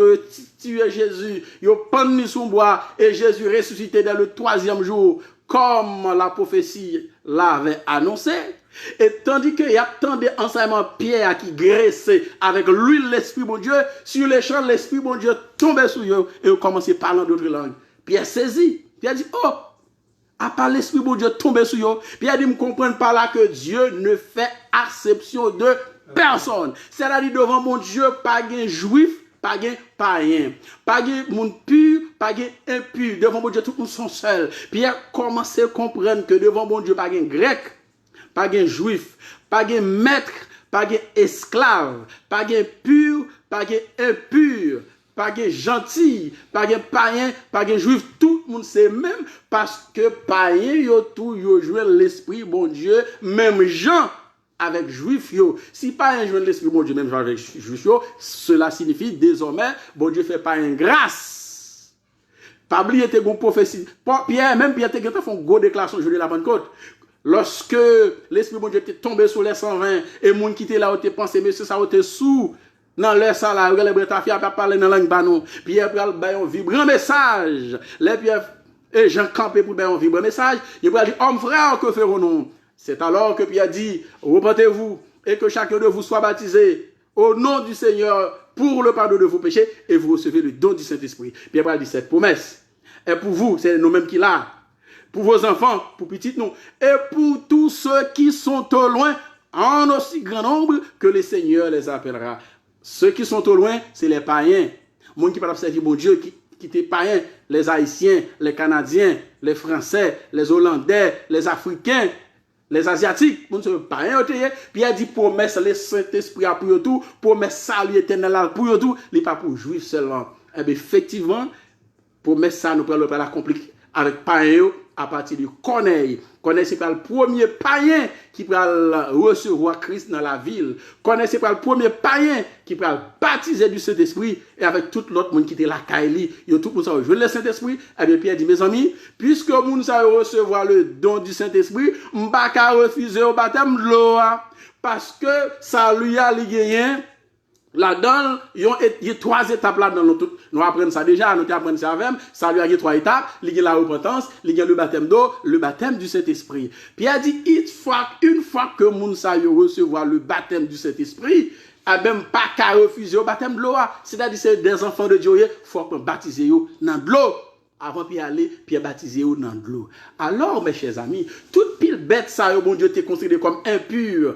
tué Jésus, ils ont pendu son bois, et Jésus ressuscité dès le 3e jour, comme la prophétie l'avait annoncé. Et tandis qu'il y a tant d'enseignements Pierre qui graissait avec l'huile l'Esprit bon Dieu, sur les champs, l'Esprit bon Dieu tombait sur eux et ils commençaient à parler d'autres langues. Pierre saisit. Pierre dit, oh, à part l'Esprit bon Dieu tombé sur eux. Pierre dit, me comprendre par là que Dieu ne fait acception de personne. C'est-à-dire devant mon Dieu, pas de juif, pas de païen, pas de monde pur, pas de impur. Devant mon Dieu, tout le monde sont seuls. Pierre commençait à comprendre que devant mon Dieu, pas de grec, pas de juif, pas de maître, pas de esclave, pas de pur, pas de impur, pas de gentil, pas de païen, pas de juif. Tout le monde sait même parce que païen, yo tout, yo joué l'esprit, bon Dieu, même Jean avec juif, yo. Si païen joue l'esprit, bon Dieu, même Jean avec juif, yo, cela signifie désormais, bon Dieu fait païen grâce. Pas oublier tes bonnes prophéties. Pierre, même Pierre, t'es fait une grosse déclaration, je dis la Pentecôte. Lorsque l'Esprit bon Dieu était tombé sur les 120 et moun qui était là où t'es pensé monsieur ça était sous dans leur salle les bretafia pas parler dans langue banon Pierre pral bay un vibrant message les Pierre et Jean campé pour bay un vibrant message il pral dire homme frère que ferons-nous. C'est alors que Pierre dit repentez-vous et que chacun de vous soit baptisé au nom du Seigneur pour le pardon de vos péchés et vous recevez le don du Saint-Esprit. Pierre pral dit cette promesse est pour vous, c'est nous-mêmes qui l'a. Pour vos enfants, pour petites nous, et pour tous ceux qui sont au loin, en aussi grand nombre que le Seigneur les appellera. Ceux qui sont au loin, c'est les païens. Monde qui parle servir bon Dieu, qui étaient païens, les Haïtiens, les Canadiens, les Français, les Hollandais, les Africains, les Asiatiques, monde sont païens. Puis il dit promesse le Saint-Esprit pour tout, promesse salut éternel pour tout, il n'est pas pour juifs seulement. Et bien effectivement, promesse ça nous peut l'accomplir avec païens. À partir de Corneille. Corneille, c'est pas le premier païen qui peut recevoir Christ dans la ville. Corneille, c'est pas le premier païen qui peut baptiser du Saint-Esprit et avec tout l'autre monde qui était là, Kaili. Yo tout le monde ça, je le Saint-Esprit. Et bien Pierre dit, mes amis, puisque moun ça recevoir le don du Saint-Esprit, m'pa ka refuser au baptême de l'eau. Parce que ça lui a ligé. Là-dedans, il y a 3 étapes là-dedans. Nous apprenons ça déjà, nous apprenons ça avec. Ça lui a 3 étapes. Il y a la repentance, il y a le baptême d'eau, le baptême du Saint-Esprit. Pierre dit, une fois que moun sa recevoir le baptême du Saint-Esprit, a même pas qu'à refuser au baptême de l'eau. C'est-à-dire, c'est des enfants de Dieu, il faut qu'on baptise dans de l'eau. Avant puis aller, puis baptiser dans de l'eau. Alors, mes chers amis, toute pile bête ça, bon Dieu, t'es considéré comme impur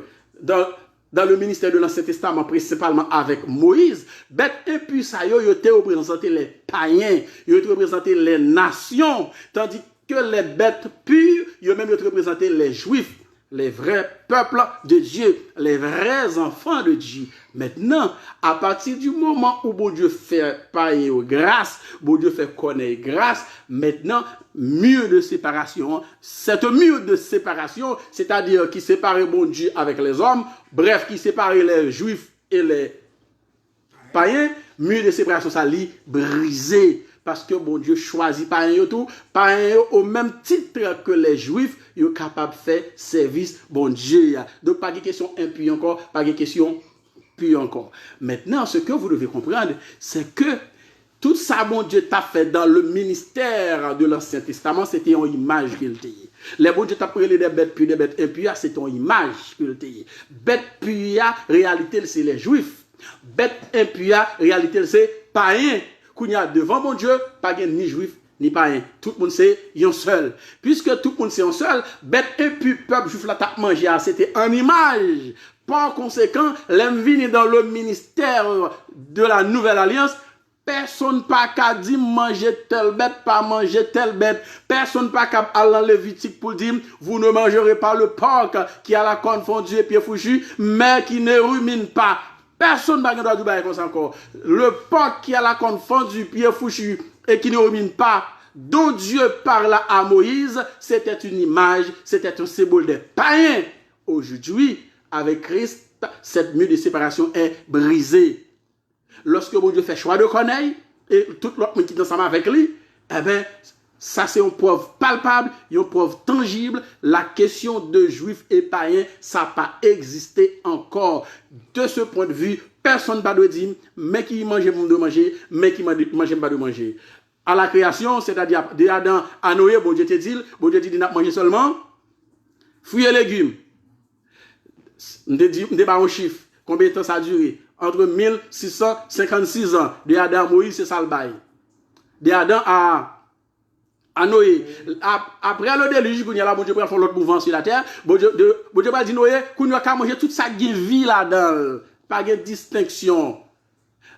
dans le ministère de l'Ancien Testament, principalement avec Moïse, bête impure ça yo te représenté les païens, yo te représenté les nations, tandis que les bêtes pures, yo même te représenté les juifs, les vrais peuples de Dieu, les vrais enfants de Dieu. Maintenant, à partir du moment où bon Dieu fait païen grâce, bon Dieu fait connaître grâce, maintenant, mur de séparation, cette mur de séparation, c'est-à-dire qui sépare bon Dieu avec les hommes, bref, qui sépare les juifs et les païens, mur de séparation, ça lit brisé. Parce que bon Dieu choisit païen tout, païen au même titre que les juifs, ils sont capables de faire service bon Dieu. Donc pas de question impure encore, pas de question pure encore. Maintenant, ce que vous devez comprendre, c'est que tout ça, bon Dieu t'a fait dans le ministère de l'Ancien Testament, c'était une image qu'il t'a dit. Les bon Dieu t'a pris des bêtes pures, des bêtes impures, c'est une image qu'il t'a dit. Bêtes pures, réalité, c'est les juifs. Bêtes impures, réalité, c'est païens. Qu'il y a devant mon Dieu, pas ni juif, ni païen. Tout le monde c'est un seul. Puisque tout le monde c'est un seul, bête impur, peuple juif la tape manger, c'était en image. Par conséquent, l'envie dans le ministère de la nouvelle alliance, personne pas qu'à dire manger telle bête, pas manger telle bête. Personne pas qu'à aller dans Lévitique pour dire, vous ne mangerez pas le porc qui a la corne fondue et pied fouchu, mais qui ne rumine pas. Personne n'a droit de dire comme ça encore. Le porc qui a la corne fondue, pied fouchu et qui ne rumine pas, dont Dieu parla à Moïse, c'était une image, c'était un symbole des païens. Aujourd'hui, avec Christ, cette mur de séparation est brisée. Lorsque mon Dieu fait choix de connaître, et tout l'autre monde qui est ensemble avec lui, eh bien, ça c'est une preuve palpable, une preuve tangible. La question de juifs et païens, ça n'a pas existé encore. De ce point de vue, personne n'a pas de dire, mais qui mange bon de manger, mais qui mange pas de manger. À la création, c'est-à-dire de Adam à Noé, bon Dieu te dit, n'a manger seulement fruits et légumes. On ne pas un chiffre. Combien de temps ça a duré? Entre 1656 ans. De Adam à Moïse, c'est ça le bail. De Adam à Noé. Après le déluge, il y a là, bon Dieu, pour faire l'autre mouvement sur la terre. Bon Dieu va dire Noé, qu'on va manger toute sa vie là-dedans. Pas de distinction.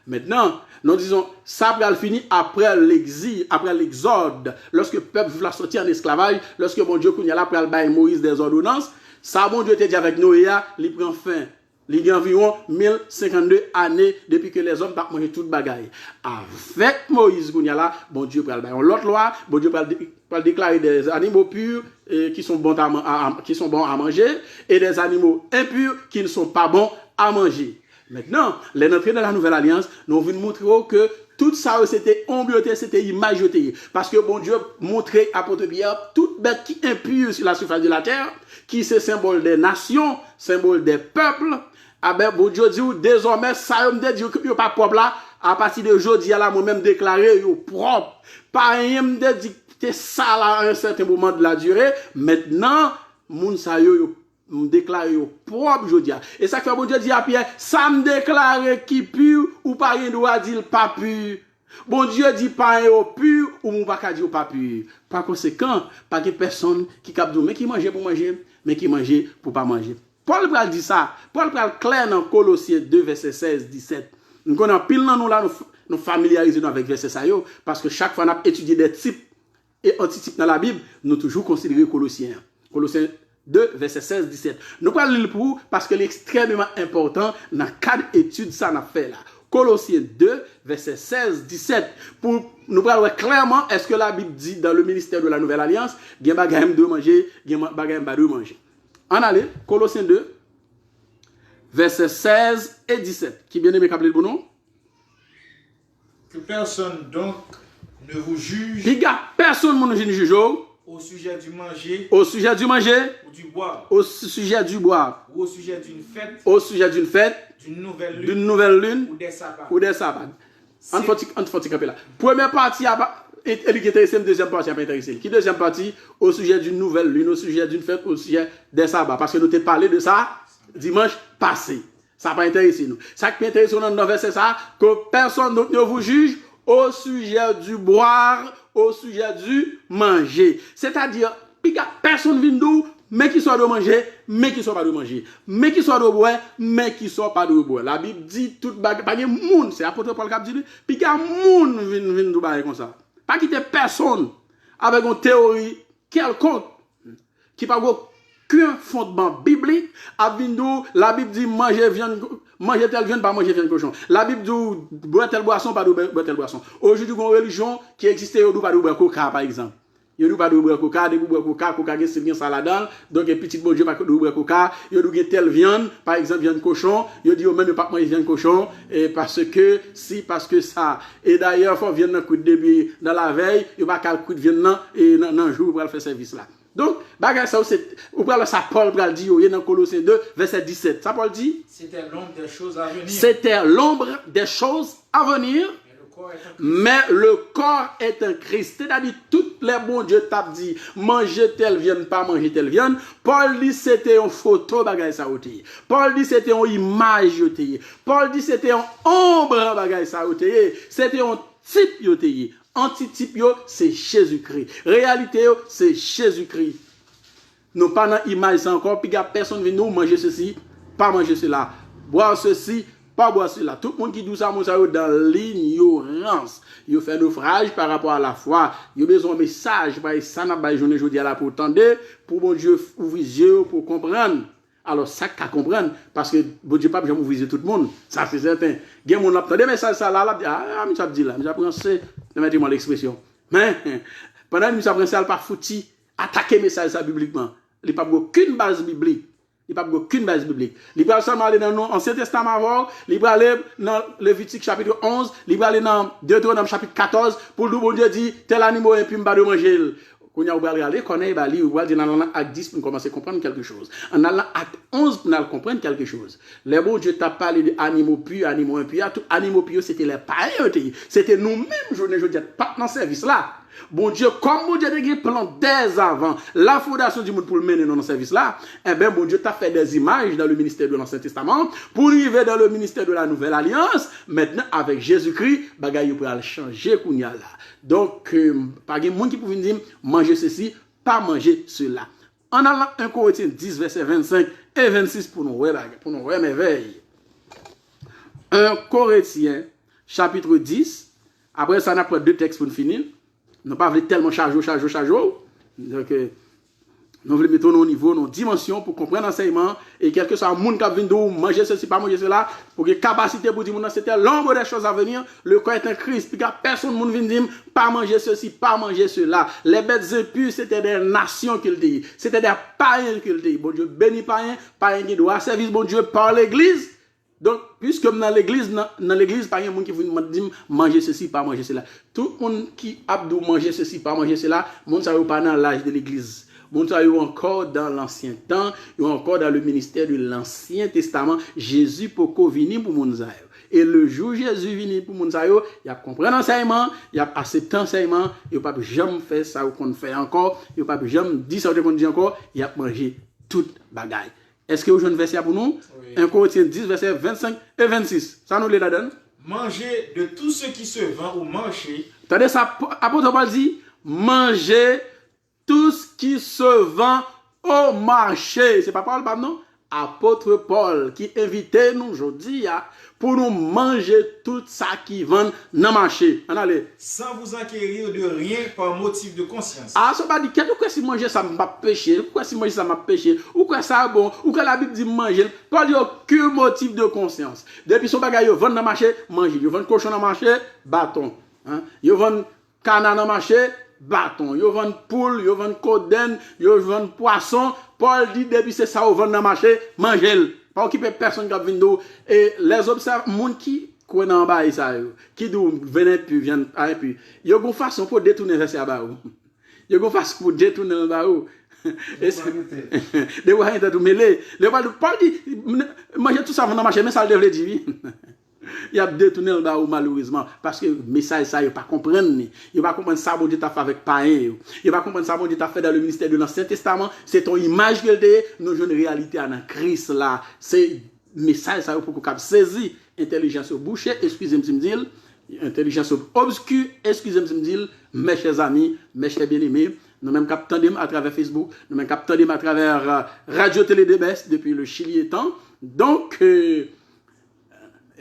Maintenant, nous disons, ça va finir après l'exil, après l'exode. Lorsque le peuple va sortir en esclavage, lorsque bon Dieu, qu'on y a là, pour le Moïse des ordonnances, ça, bon Dieu, te dit avec Noé, il prend fin. Il y a environ 1052 années depuis que les hommes partent manger toute bagaille. Avec Moïse, là, bon Dieu peut le l'autre loi, bon Dieu peut déclarer des animaux purs qui sont bons à manger et des animaux impurs qui ne sont pas bons à manger. Maintenant, les entrées dans la nouvelle alliance, nous venons montrer que tout ça, c'était ombioté, c'était imageté. Parce que bon Dieu montrait à Porte-Pierre toute bête qui est impure sur la surface de la terre, qui c'est symbole des nations, symbole des peuples. Ah ben, bon Dieu dit, désormais, ça me dit que pas propre là, à partir de aujourd'hui, là, moi-même déclaré, yo propre. Pas rien me dit que ça là, à un certain moment de la durée. Maintenant, moun sa yo déclaré propre aujourd'hui. Et ça fait bon Dieu dit à Pierre, ça me déclare qui pur, ou pas rien doit dire pas pur. Bon Dieu dit pas un pur, ou mon pas dire pas pur. Par conséquent, pas de personne qui cap mais qui mange pour manger, mais qui mange pour pas manger. Paul pral dit ça. Paul pral clair dans Colossiens 2, verset 16-17. Nous connaissons pile dans nous là, nous familiarisons avec verset ça yo, parce que chaque fois qu'on a étudié des types et antitypes dans la Bible, nous toujours considérer Colossiens. Colossiens 2, verset 16-17. Nous allons lire pour parce que c'est extrêmement important dans le cadre d'étude ça n'a fait là. Colossiens 2, verset 16-17. Pour nous voir clairement est-ce que la Bible dit dans le ministère de la Nouvelle Alliance, il y a bagay de manger, il y a bagay de manger. En allez, Colossiens 2, versets 16 et 17. Qui bien aimé capler le bon nom? Que personne donc ne vous juge. Piga, personne ne vous juge au sujet du manger. Au sujet du manger. Ou du boire. Au sujet du boire. Ou au sujet d'une fête. Au sujet d'une fête. D'une nouvelle lune. D'une nouvelle lune. Ou des sabbats. Ou des sabbats. On faut camper là. Première partie, elle qui intéresse, deuxième partie, elle pas intéressée. Qui deuxième partie, au sujet d'une nouvelle lune, au sujet d'une fête, au sujet des sabbats. Parce que nous t'ai parlé de ça dimanche passé. Ça n'a pas intéressé nous. Ça qui intéresse dans le verset, c'est ça, que personne ne vous juge au sujet du boire, au sujet du manger. C'est-à-dire, personne vient nous mais qui soit de manger, mais qui soit pas de manger, mais qui soit de boire, mais qui soit pas de boire. La Bible dit tout bagage, pas de monde, c'est apôtre Paul qui dit, puis qu'il y a monde vient de bagage comme ça. Pas quitter personne avec une théorie quelconque qui pas aucun fondement biblique. La Bible dit manger telle viande, pas manger viande cochon. La Bible dit boire telle boisson, pas boire telle boisson. Aujourd'hui, une religion qui existait, on ne pas boire coca par exemple. Yo nou pas de boire coca, de boire coca gen c'est bien salade, donc un petit bon Dieu pas de boire coca, yo nou gen telle viande, par exemple viande cochon, yo dit yo même pas manger viande cochon et parce que ça et d'ailleurs faut viande dans coup de début dans la veille, yo pas cal coup de viande nan et nan jour pour faire service là. Donc bagay ça c'est ou pral ça Paul pral dit yo dans Colossiens 2 verset 17. Ça Paul dit c'était l'ombre des choses à venir. C'était l'ombre des choses à venir. Mais le corps est un Christ. C'est-à-dire, tous les bons Dieu t'a dit, manger telle viande, pas manger telle viande. Paul dit, c'était une photo, bagay sa outé. Paul dit, c'était une image, yoté. Paul dit, c'était une ombre, bagay sa outé. C'était un type, yoté. Antitype, yo, c'est Jésus-Christ. Réalité, yo, c'est Jésus-Christ. Nous pas dans l'image encore, puis il y a personne qui vient nous manger ceci, pas manger cela. Boire ceci, pas boire cela. Tout le monde qui dit ça, dans l'ignorance. Il fait naufrage par rapport à la foi. Il a besoin de message. Ça n'a pas besoin de là pour entendre, pour bon Dieu ouvrir les yeux, pour comprendre. Alors, ça qu'à comprendre, parce que bon Dieu pas besoin d'ouvrir tout le monde. Ça, c'est certain. Il y a des gens qui entendent, mais ça là, mais ça dit là, mais j'apprends, permettez-moi l'expression. Mais, pendant que ça prend ça, il pas foutu, attaquer le message ça bibliquement. Il n'y a pas aucune base biblique. Il n'y a pas aucune base biblique. Il va seulement aller dans l'Ancien Testament, il va aller dans Lévitique chapitre 11, il va aller dans Deutéronome chapitre 14, pour le bon Dieu dit, tel animal et puis m'ba de manger. Quand on va regarder, on va lire, on va dire dans l'acte 10 pour commencer à comprendre quelque chose. En allant acte 11 pour comprendre quelque chose. Les bon Dieu t'a parlé d'animaux purs, animaux impurs, tout animaux purs, c'était les païens. C'était nous-mêmes, je ne dis pas dans ce service là. Bon Dieu, comme bon Dieu a des plans dès avant la fondation du monde pour le mener dans ce service-là, eh bien, bon Dieu t'a fait des images dans le ministère de l'Ancien Testament pour arriver dans le ministère de la Nouvelle Alliance. Maintenant, avec Jésus-Christ, bagaille pour aller changer kounya là. Donc, pas de monde qui peut dire manger ceci, pas manger cela. En allant 1 Corinthiens 10, verset 25 et 26 pour nous réveiller. 1 Corinthiens, chapitre 10. Après ça, on a pris deux textes pour finir. Nous pas tellement chargé. Donc, nous voulons mettre nos niveaux, nos dimensions pour comprendre l'enseignement. Et quel que soit le monde qui vient de manger ceci, pas manger cela, pour que capacité pour dire, c'était l'ombre des choses à venir. Le corps est un Christ. Puis personne ne vient dire, pas manger ceci, pas manger cela. Les bêtes impures, c'était des nations qu'il dit. C'était des païens qu'il dit. Bon Dieu bénit païens qui doit servir bon Dieu par l'église. Donc, puisque dans l'église, pas un monde qui vous dit manger ceci, pas manger cela. Tout le monde qui a dit manger ceci, pas manger cela, monde ça pas dans l'âge de l'église. Monde ça encore dans l'ancien temps, encore dans le ministère de l'Ancien Testament. Jésus pour venir pour monde ça. Et le jour Jésus vient pour monde ça, il a compris l'enseignement, il a accepté l'enseignement, il n'a pas jamais fait ça qu'on fait encore, il n'a pas jamais dit ça qu'on dit encore, il a mangé toute bagaille. Est-ce que vous avez un verset pour nous? Oui. 1 Corinthiens 10, verset 25 et 26. Ça nous les donne. Mangez de tout ce qui se vend au marché. Attendez, ça, apôtre Paul dit, mangez tout ce qui se vend au marché. C'est pas Paul, non? Apôtre Paul qui invitait nous aujourd'hui pour nous manger tout ça qui vend dans le marché. Allez. Sans vous acquérir de rien par motif de conscience. Ah, ça va dire, pourquoi si manger ça m'a péché? Pourquoi si manger ça m'a péché? Ou quoi ça bon? Ou que la Bible dit manger? Paul dit aucun motif de conscience. Depuis son bagage, ils vendent dans le marché, manger. Ils vendent cochon dans le marché, bâton. Ils vendent canard dans le marché, bâton. Ils vendent poule, ils vendent coden, ils vendent poisson. Paul dit, depuis c'est ça, ils vendent dans le marché, manger. Pas occuper personne qui vient d'où. Et les observe, monde qui connaît en bas, qui d'où venez puis viennent, puis. Il y a une façon pour détourner vers ça bas. Il y a une façon pour détourner le bas. Des fois, il y a tout mêlé. Paul dit, manger tout ça dans le marché, mais ça le devrait dire. Il a détourné le bas malheureusement parce que le message ça il pas comprendre il pas comprendre ça bon Dieu t'a fait avec païen il pas comprendre ça bon Dieu t'a fait dans le ministère de l'Ancien Testament c'est ton image qu'il dit nous une réalité en Christ là c'est message ça pour qu'on saisir intelligence bouchée excusez-moi me dire intelligence obscure excusez-moi me dire mes chers amis mes chers bien-aimés nous-mêmes captons à travers Facebook, nous-mêmes captons à travers Radio Télé Debes depuis le Chili étant. Donc,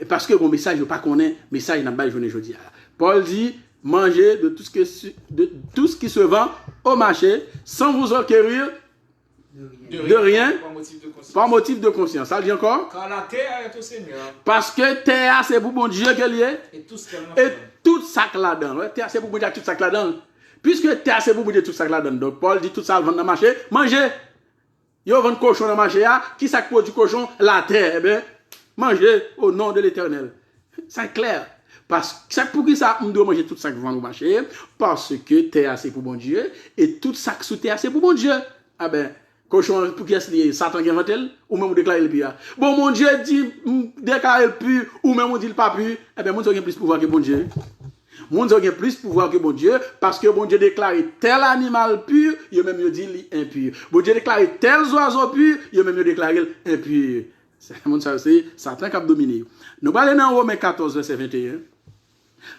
parce que mon message, je ne pas connaître, message n'a pas journée aujourd'hui. Paul dit, mangez de tout ce qui se vend au marché sans vous enquérir de rien, par motif de conscience. Ça dit encore? Car la terre est au Seigneur. Parce que terre, c'est pour bon Dieu qu'elle y est. Et tout ce qu'elle Et tout ça là-dedans. Terre, c'est pour bon Dieu, tout ça là-dedans. Puisque terre, c'est pour bon Dieu, tout ça là-dedans. Donc, Paul dit tout ça vend dans le marché. Mangez. Yo vend cochon dans le marché. Qui ça produit cochon? La terre. Eh bien, mangez au nom de l'Éternel. C'est clair. Parce que c'est pour qui ça, on doit manger tout ça qui vend au marché. Parce que terre, c'est pour bon Dieu. Et tout ça qui sous terre, c'est pour bon Dieu. Ah ben, cochon, pour qui est-ce lié? Satan qui invente, ou même on déclare le pire. Bon, mon Dieu dit, déclare le pur, ou même on dit le pas pur. Eh bien, mon Dieu a plus pouvoir que bon Dieu. Mon Dieu a plus pouvoir que bon Dieu, parce que bon Dieu déclare tel animal pur, il même dit impur. Bon Dieu déclare tel oiseau pur, il même déclare impur. C'est Satan qui a dominé. Nous allons dans Romains 14, verset 21.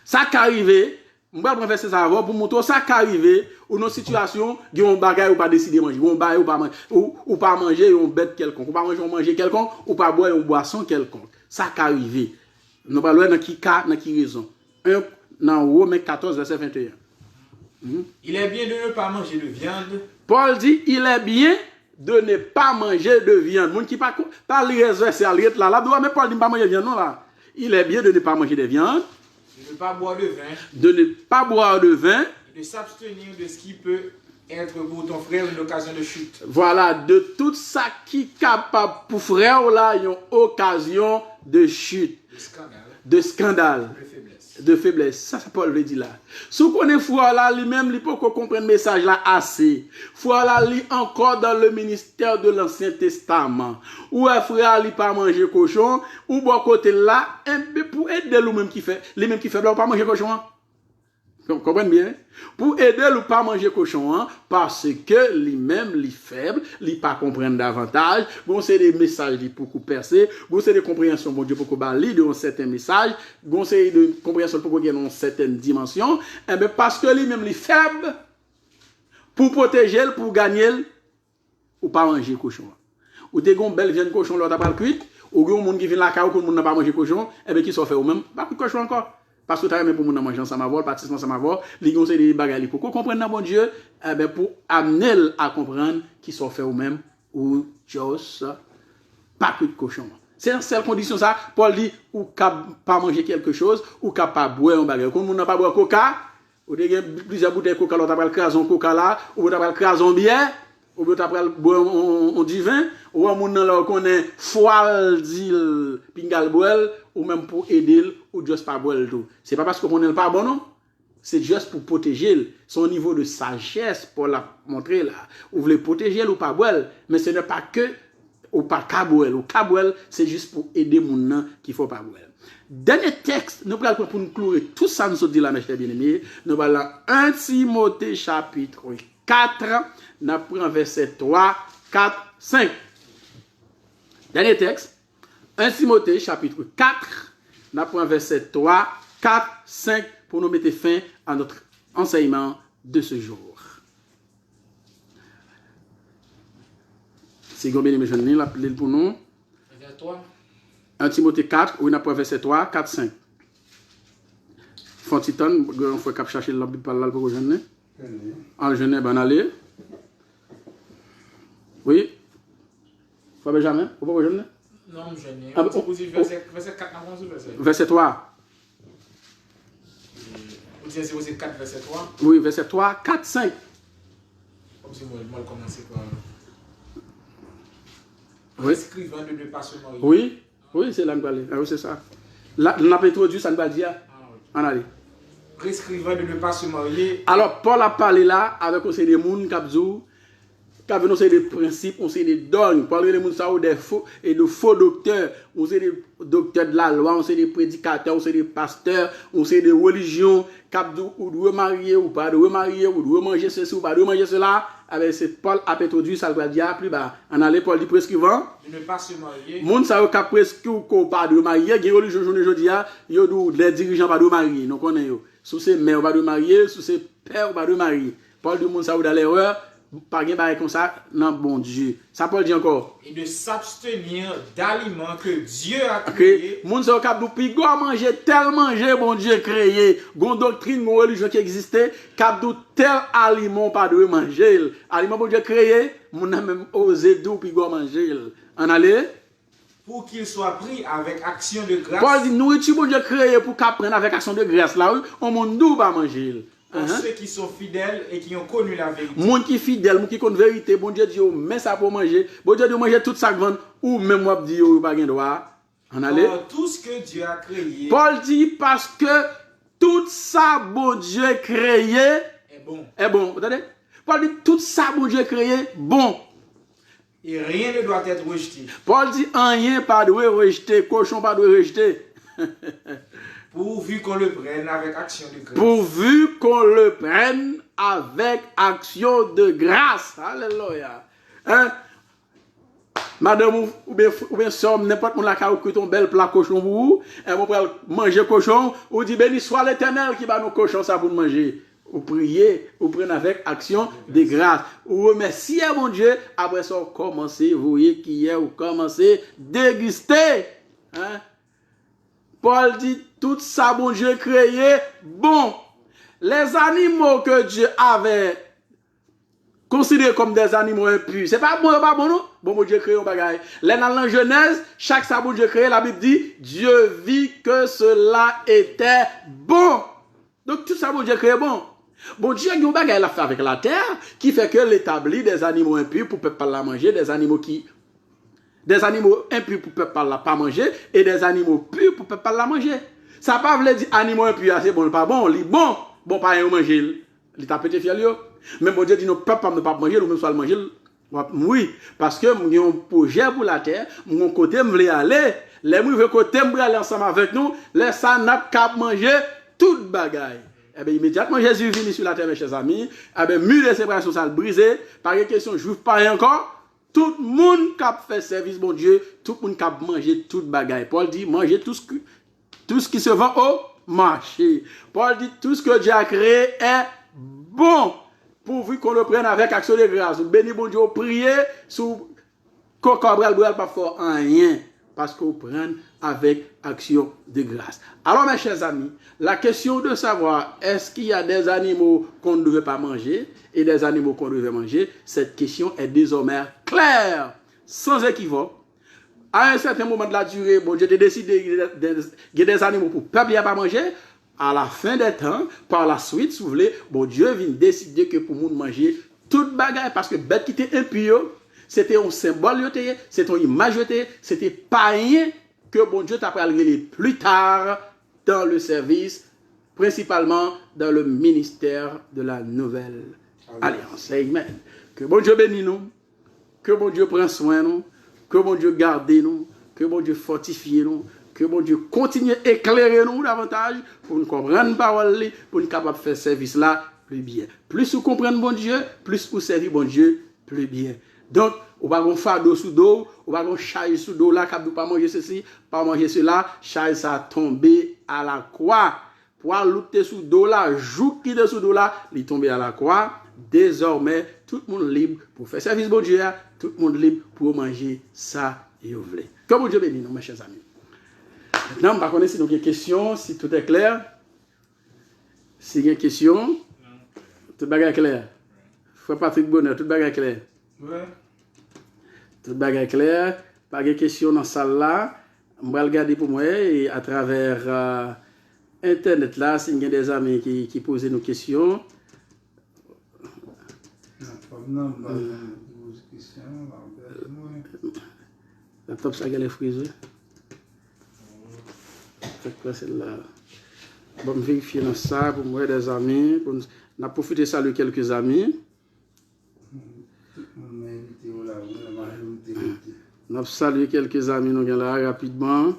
Ça qui arrive, je vais prendre verset ça pour montrer ça qui arrive, ou dans une situation, il y a un bagage ou pas décider de manger, ou pas manger une bête quelconque, ou pas manger quelconque, ou pas boire une boisson quelconque. Ça qui arrive. Nous allons dans qui cas, dans qui raison. Dans Romains 14, verset 21. Il est bien de ne pas manger de viande. Paul dit, il est bien de ne pas manger de viande. Moun qui pas lire verset là, mais Paul dit pas manger de viande non là. Il est bien de ne pas manger de viande. De ne pas boire de vin. De ne pas boire de vin. Et de s'abstenir de ce qui peut être pour ton frère une occasion de chute. Voilà, de tout ça qui est capable pour frère là, une occasion de chute. De scandale. De faiblesse. Ça, Paul veut dire là. Si vous connaissez foi là, lui-même, il peut comprendre le message là assez. Foi là, lui encore dans le ministère de l'Ancien Testament. Ou un frère, il pas manger cochon, ou bon côté là, pour aider lui-même qui fait, lui-même qui fait, là, pas manger cochon. Vous comprenez bien? Pour aider le pas manger cochon, hein, parce que lui-même, lui faible, lui pas comprendre davantage. Bon, c'est des messages pour percer. Bon, c'est des compréhensions, bon Dieu, pour balayer de un certain message. Bon, c'est des compréhensions pour gagner une certaine dimension. Eh bien, parce que lui-même, lui faible, pour protéger, pour gagner, ou pas manger cochon. Ou des gon belle viande cochon, l'autre pas le cuite. Ou des gens qui viennent la caille, ou qui n'a pas manger cochon, eh bien, qui sont fait ou même, pas cochon encore. Parce que tu as même pour manger ensemble avec, participer ensemble avec, les gens c'est des bagages pour comprendre bon Dieu, eh ben pour amener à comprendre qu'ils sont faits eux-mêmes ou juste pas que de cochon. C'est dans cette condition ça, Paul dit ou pas manger quelque chose ou pas boire un bagage. Comme on n'a pas boire coca, ou des plusieurs bouteilles de coca, l'autre pas le crason coca là, ou l'autre pas le crason bière, ou l'autre pas boire on du vin, ou on n'a connaît foile d'il pingal boel ou même pour aider ou juste pas boire le tout. C'est pas parce qu'on n'est pas bon non. C'est juste pour protéger son niveau de sagesse pour la montrer là. Vous voulez protéger ou pas boire, mais ce n'est pas que ou pas cabouel ou cabouel, c'est juste pour aider mon nom qu'il faut pas boire. Dernier texte, nous allons pour nous clouer tout ça nous dit là mes chers bien-aimés, nous allons 1 Timothée chapitre 4, nous prenons verset 3, 4, 5. Dernier texte, 1 Timothée chapitre 4, nous prenons verset 3, 4, 5 pour nous mettre fin à notre enseignement de ce jour. Si vous avez besoin la pour nous. 1 Timothée 4, où nous prenons verset 3, 4, 5. Fontiton, on faut cap chercher la Bible par là pour jeune. En jeune ben aller. Oui. Faut Benjamin, faut pas jeune. Non, jeune. Ah, verset 4 verset 3. Vous dites verset 4 verset 3. Oui, verset 3, 4, 5. Comme si moi commencer par oui. Escrivant de ne pas se marier. Oui. Oui, c'est là que aller. Ah, oui, c'est ça. Là, on a introduit ça ne va dire. En aller. Prescrivant de ne pas se marier. Alors, Paul a parlé là avec aussi des gens qui ont des principes, on sait des dogmes. Paul a parlé des faux et de faux docteurs. On sait des docteurs de la loi, on sait des prédicateurs, on sait des pasteurs, on sait des religions. Ou de remarier ou pas de remarier, ou de remanger ceci ou pas de remanger cela. Avec c'est Paul a introduit ça va dire plus bas. En aller Paul dit prescrivant de ne pas se marier. Moun sa yo ka presque ou pas de marier, gen religion journée jodi a, yo les dirigeants pas de marier, nous connaît yo. Sous ces mères pas de marier, sous ces pères pas de marier. Paul dit, moun ça ou dans l'erreur, pas gen bagay comme ça, non, bon Dieu. Ça Paul dit encore. Et de s'abstenir d'aliments que Dieu a Ok, créés. moun sa kap dou pi go manger tel manger bon Dieu créé, gon doctrine, gon religion qui existait, kap dou tel aliment pas de manger. Aliment bon Dieu créé, moun a même osé dou pi go manger. En aller? Pour qu'il soit pris avec action de grâce. Paul dit nourriture bon Dieu créé pour qu'à prendre avec action de grâce là, on moun dou pas manger. Pour ceux qui sont fidèles et qui ont connu la vérité. Moun qui fidèle, moun qui connaît vérité, bon Dieu dit yo, mais ça pour manger. Bon Dieu dit manger tout ça vendre ou même moi dit yo pas gen droit. En aller? Tout ce que Dieu a créé Paul dit parce que tout ça bon Dieu créé est bon. est bon. Vous entendez? Paul dit tout ça bon Dieu créé bon. Et rien ne doit être rejeté. Paul dit rien pas doit rejeter, cochon pas doit rejeter. Pourvu qu'on le prenne avec action de grâce. Pourvu qu'on le prenne avec action de grâce. Alléluia. Hein? Madame ou bien somme, n'importe mon la ka ou ton bel plat cochon pour vous, et vous pouvez manger cochon, ou dit béni soit l'Éternel qui va nous cochon ça pour nous manger. Ou prier, ou prendre avec action de grâce. Ou remercier mon Dieu, après ça, commencer, vous voyez qui est, ou commencer déguster. Hein? Paul dit, tout ça, bon Dieu créé, bon. Les animaux que Dieu avait considérés comme des animaux impurs, c'est pas bon, non? Bon Dieu créé un bagage. Là, dans la Genèse, chaque ça, bon Dieu créé, la Bible dit, Dieu vit que cela était bon. Donc, tout ça, bon Dieu créé bon. Bon Dieu, il y a un bagage à faire avec la terre qui fait que l'établit des animaux impurs pour ne pas la manger, des animaux impurs pour ne pas manger et des animaux purs pour ne pas la manger. Ça ne veut pas dire animaux impurs, c'est bon, pas bon, il bon, bon pas un manger. Il t'a pété fiel yo. Mais bon Dieu dit non, peuple ne pas manger, nous même soit manger. Oui, parce que nous avons un projet pour la terre, mon côté me voulait aller, les moi veut côté me aller ensemble avec nous, les ça n'a qu'à manger toute bagaille. Eh bien, immédiatement, Jésus est venu sur la terre, mes chers amis. Eh bien, mur de séparation, ça le brisé. Par question, je ne pas encore. Tout le monde qui a fait service, bon Dieu, tout le monde qui a mangé toute bagaille. Paul dit, mangez tout ce qui se vend au marché. Paul dit, tout ce que Dieu a créé est bon. Pourvu qu'on le prenne avec action de grâce. Béni, bon Dieu, priez sous Cocobral, pas fort en rien. Parce qu'on prend avec action de grâce. Alors, mes chers amis, la question de savoir est-ce qu'il y a des animaux qu'on ne devait pas manger et des animaux qu'on devait manger, cette question est désormais claire, sans équivoque. À un certain moment de la durée, bon Dieu a décidé qu'il y a des animaux pour le peuple pas manger. À la fin des temps, par la suite, si vous voulez, bon Dieu vient décider que pour nous manger toute bagaille parce que bête qui était impure, c'était un symbole, c'était une image, c'était pas rien que bon Dieu t'a parlé plus tard dans le service, principalement dans le ministère de la Nouvelle Alliance. Amen. Que bon Dieu bénisse nous, que bon Dieu prenne soin de nous, que bon Dieu garde nous, que bon Dieu fortifie nous, que bon Dieu continue à éclairer nous davantage pour nous comprendre la parole, pour nous capables de faire service là plus bien. Plus vous comprenez bon Dieu, plus vous servez bon Dieu plus bien. Donc, on va faire fardeau sous dos, on va faire chaille sous dos là, qui ne pas manger ceci, pas manger cela, chaille ça tomber à la croix. Pour lutter sous dos là, joue qui de sous dos là, il tombe à la croix. Désormais, tout le monde libre pour faire service bon Dieu, tout le monde libre pour manger ça et vous voulez. Que bon Dieu bénisse nous, mes chers amis. Maintenant, on va connaître si nous avons des questions, si tout est clair. Si il y a des questions, tout est clair. Frère Patrick Bonheur, tout est clair. Ouais. Tout est clair. Pas de questions dans la salle là. On va regarder pour moi et à travers Internet là, s'il y a des amis qui posent nos questions. La top ça les frisés. C'est quoi celle-là? Bon, vérifier dans ça pour moi des amis. On a profité de saluer quelques amis. On a salué quelques amis nous là rapidement.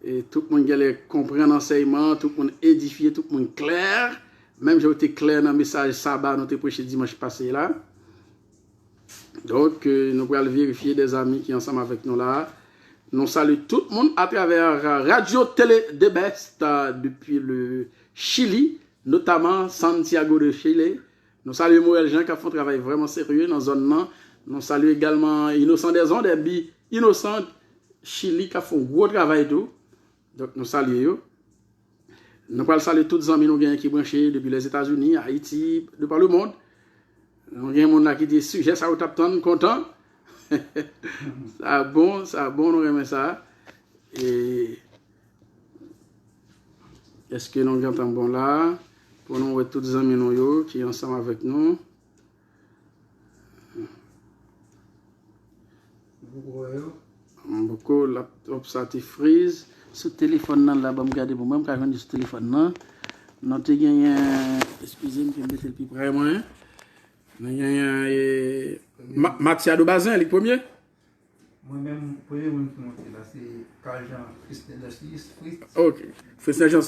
Et tout le monde comprend l'enseignement, tout le monde édifié, tout le monde clair. Même j'ai été clair dans le message sabbat, nous avons prêché dimanche passé là. Donc, nous allons vérifier des amis qui sont ensemble avec nous là. Nous saluons tout le monde à travers Radio Télé de Best depuis le Chili, notamment Santiago de Chile. Nous saluons Morel Jean qui a fait un travail vraiment sérieux dans la zone. Nous saluons également Innocent des Ondes, Innocent Chili qui a fait un gros travail tout. Donc nous saluons. Nous allons saluer tous les amis qui sont branchés depuis les États-Unis, Haïti, de par le monde. Nous avons des gens qui disent sujet, ça vous tape content. Ça bon, nous aimons ça. Et est-ce que nous entendons bon là? Pour nous voir tous les amis nous qui sont ensemble avec nous. Beaucoup laptop ça te freeze. Ce téléphone là, je vais regarder pour moi, quand je ce téléphone là. Nous avons gagné, excusez-moi, je vais mettre le plus près moi. Nous avons gagné Mathia de Bazin, le premier. Moi-même, le premier monde qui monte là, c'est Carl-Jean Fritz. Ok. Fritz Jean,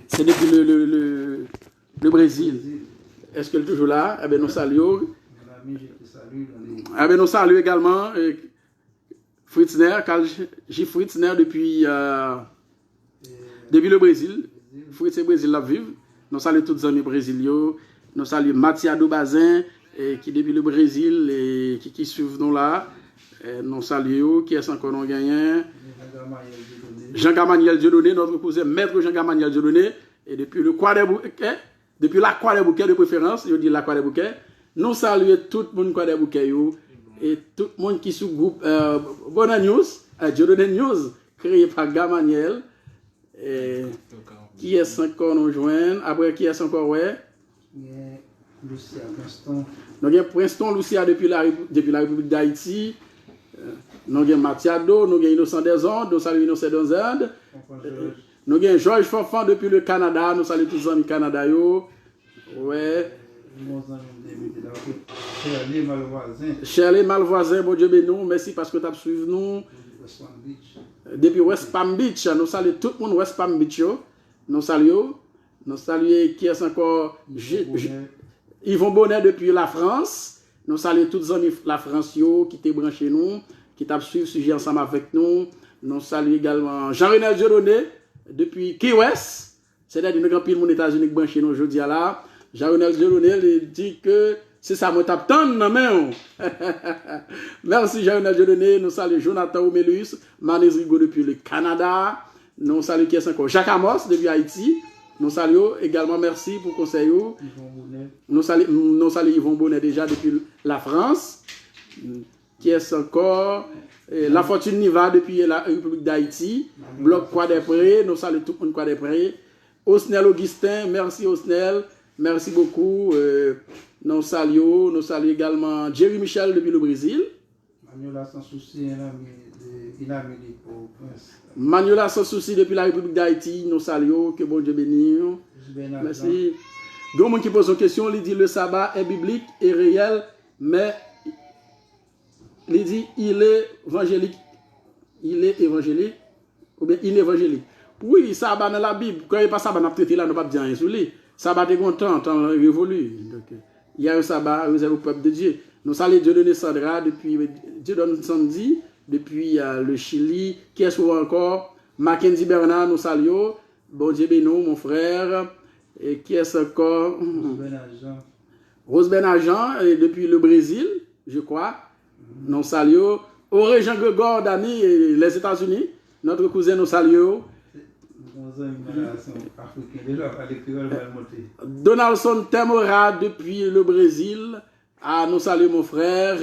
c'est depuis le Brésil. Est-ce qu'elle est toujours là? Eh bien, nous saluons. Eh bien, nous saluons également Fritzner, Carl J. Fritzner depuis le Brésil. Fritz et Brésil la vivent. Nous saluons tous les amis brésiliens. Nous saluons Mathia de Bazin. Qui depuis le Brésil et qui suivent nous là. Nous saluons, qui est encore non gagnant. Jean-Gamaniel Dieudonné, notre cousin maître Jean-Gamaniel Dieudonné, et depuis le Croix des Bouquets, depuis la Croix des Bouquets de préférence, je dis la Croix des Bouquets, nous saluons tout le monde Croix des Bouquets et tout le monde qui sous groupe Bonne News, Dieudonné News, créé par Gamaniel, qui est encore nous joindre, après qui est encore ouais. Lucia Princeton. Nous avons Princeton, Lucia depuis la République d'Haïti. Nous avons Mathiado, nous avons Innocent des Ondes, nous saluons Innocent des Ondes. Nous avons Georges Fanfan depuis le Canada, nous saluons tous les amis Canada. Ouais. Shirley Malvoisin, bon Dieu béni, merci parce que tu as suivi nous. Depuis West Palm Beach, nous saluons tout le monde West Palm Beach. Nous saluons qui est encore Yvon Bonnet depuis la France. Nous saluons tous les amis de la France qui étaient branchés nous, qui t'ont suivi le sujet ensemble avec nous. Nous saluons également Jean-Renal Dieudonné depuis Key West. C'est-à-dire que nous avons pile aux États-Unis qui branchés nous aujourd'hui là. Jean-Renal Dieudonné dit que c'est ça, moi tape tant non mais. Merci Jean-Renal Dieudonné. Nous saluons Jonathan Omelus, Manez Rigaud depuis le Canada. Nous saluons qui est encore Jacques Amos depuis Haïti. Nous saluons également, merci pour le conseil. Nous saluons Yvon Bonnet déjà depuis la France. Qui est encore La Fortune Niva depuis la République d'Haïti. Bloc Croix des Prés. Nous saluons tout le monde Croix des Prés. Osnel Augustin, merci Osnel. Merci beaucoup. Nous saluons également Jerry Michel depuis le Brésil. Manuela sans souci, il a mis au prince. Manuela sans souci depuis la République d'Haïti, nous saluons, que bon Dieu bénisse. Merci. Donc, mon qui pose une question, il dit le sabbat est biblique et réel, mais il dit il est évangélique. Il est évangélique ou bien inévangélique. Oui, sabbat dans la Bible, quand il n'y a pas sabbat, on a traité là, on ne va pas dire rien sur lui. Sabbat est content, temps révolu. Donc, il y a un sabbat réservé au peuple de Dieu. Nous saluons Dieudonné Sandra depuis Dieudonné Sandy, depuis le Chili, qui est souvent encore Mackenzie Bernard, nous saluons. Bon Dieu bénou, mon frère. Et qui est encore Rose Benagent, depuis le Brésil, je crois. Nous saluons. Auré Jean Gregor Dani, les États-Unis. Notre cousin, nous saluons. Donaldson Temora, depuis le Brésil. Ah, nous saluons mon frère.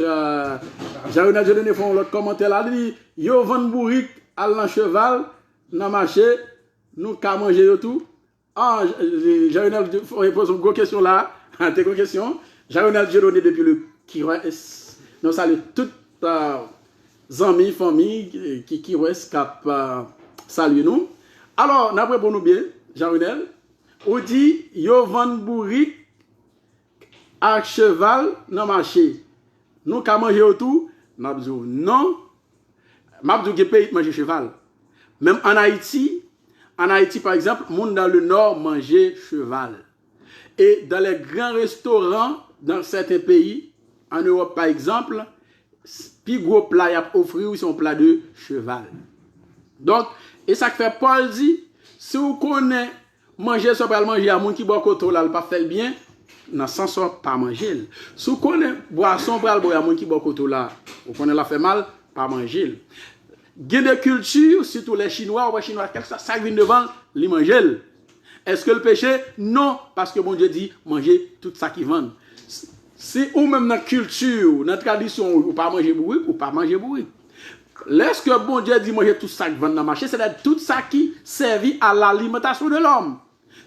Jean-Renal Dieudonné font l'autre commentaire là. Il dit yo vend bourrique à l'an cheval, dans marché, nous qu'à manger tout. Ah, Jean-Renal pose une grosse question là. T'es une question. Jean-Renal Dieudonné depuis le Kiwes. Nous saluons toutes les amis, familles qui Kiwes cap saluent nous. Alors, n'après pour nous bien, Jean-Renal, on dit yo vend bourrique à cheval dans le marché. Nous, quand manger autour, Mabdou, non. Mabdou, qui peut manger cheval. Même en Haïti, par exemple, les gens dans le nord mangent cheval. Et dans les grands restaurants, dans certains pays, en Europe par exemple, plus gros plat à offrir, c'est un plat de cheval. Donc, et ça fait Paul dit, si vous connaissez manger ça pas manger à moun qui boit koto là, pas fait bien, dans sens pas manger. Si connaît boisson pour boire à moun qui boit koto là, ou connaît la fait mal, pas manger. Gain de culture, surtout les Chinois, ou Chinois, quelque ça vient devant, li manger. Est-ce que le péché? Non, parce que bon Dieu dit manger tout ça qui vend. Si ou même dans la culture, dans la tradition, ou pas manger bourri, ou pas manger bourri. Lorsque bon Dieu dit manger tout ça qui vend dans le marché, c'est-à-dire tout ça qui servit à l'alimentation de l'homme.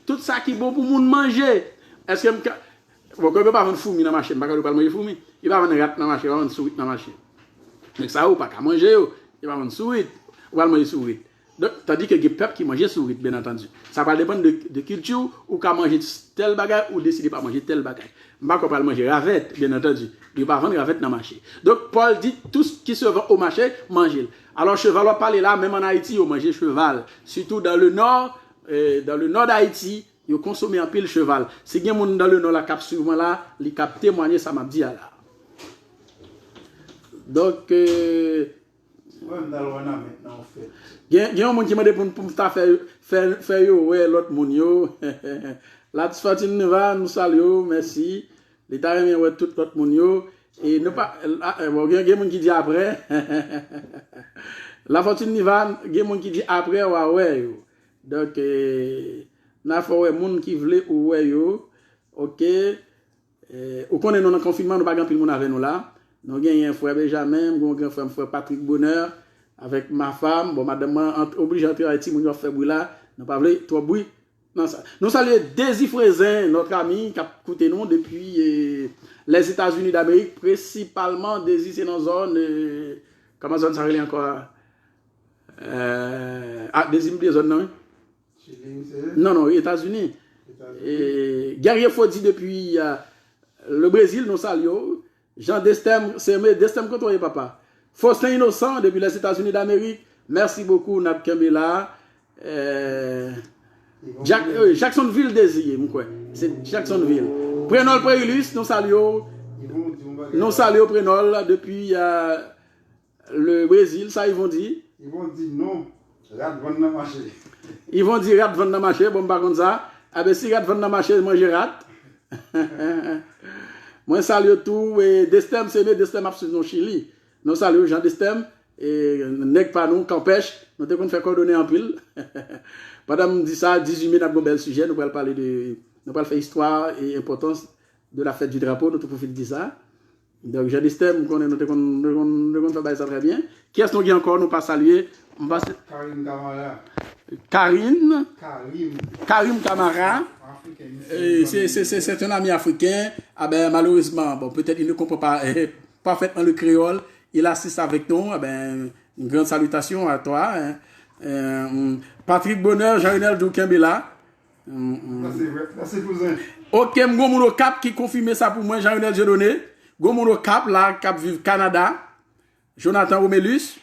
Tout ça qui est bon pour monde manger. Est-ce que bon, quand on ne peut pas vendre fourmi dans le marché, on ne peut pas manger fourmi. Il va vendre rat dans le marché, il va vendre souris dans le marché. Donc ça, ou pas qu'à manger, il va vendre souris, ou va manger souris. Donc, tandis que les peuples qui mangent souris, bien entendu. Ça va dépendre de culture, ou qu'à manger tel bagage, ou décider pas manger tel bagage. Je ne vais pas manger ravette, bien entendu. Il ne va pas vendre ravette dans le marché. Donc, Paul dit, tout ce qui se vend au marché, mangez-le. Alors, cheval, on parle là, même en Haïti, on mange cheval. Surtout dans le nord d'Haïti, ils consomment un pile cheval. Si il y a des gens dans le nord, la cap sûrement là, ils cap témoigner, ça m'a dit là. Donc, maintenant, on fait. il y a des gens qui m'ont dit pour faire ouais, l'autre monde yo. La Fortune Neva, nous saluons, merci. L'État remet ouais tout l'autre monde yo. Et ne pas, bon, il y a des gens qui dit après. La Fortune Neva, il y a des gens qui dit après, ouais. Donc, n'a pas ouais monde qui veut ouais yo. OK. Ou qu'on est dans le confinement, nous pas grand pile monde avec nous là. Nous avons un frère Benjamin, nous avons un frère Patrick Bonheur, avec ma femme. Bon, madame, obligé d'entrer à Haïti, nous avons fait bruit là. Nous pas voulu trop bruit. Non, ça. Nous saluons Désir Frézin, notre ami qui a écouté nous depuis les États-Unis d'Amérique, principalement Désir, c'est dans la zone. Comment zone ça encore? Désir, des zones, non? Non, États-Unis. Guerrier Fodi depuis le Brésil, nous saluons. Jean Destem, c'est Destem contre toi, papa. Faustin Innocent, depuis les États-Unis d'Amérique. Merci beaucoup, Nap Kembela. Jacksonville Désir, c'est Jacksonville. Prénol Préulus, nous saluons. Nous saluons Prénol depuis le Brésil, ça ils vont dire. Ils vont dire non, rat vend dans marché. Ils vont dire rat vend dans marché, bon, par contre ça. Ah ben si rat vend dans marché, manger rat. Moi, salue tout, et Destem, c'est Destem absolument Chili. Nous saluons Jean Destem, et nèg pas nous, Campèche, nous devons faire coordonner en pile. Pendant que dit ça, 18 minutes, nous avons un bel sujet, nous allons parler de, nous allons faire histoire et importance de la fête du drapeau, nous devons dire ça. Donc, Jean Destem, nous devons faire ça très bien. Qui est-ce qu'on a encore, nous pas saluer? Karim Kamara. Karim Kamara. C'est un ami africain. Ah ben, malheureusement, bon, peut-être il ne comprend pas parfaitement le créole. Il assiste avec nous. Ah ben, une grande salutation à toi. Patrick Bonheur, Jean-Renel Doukembela. Merci, cousin. Ok, Gomono Cap qui confirme ça pour moi, Jean-Renel Dieudonné. Gomono Cap, là, Cap Vive Canada. Jonathan Romelus.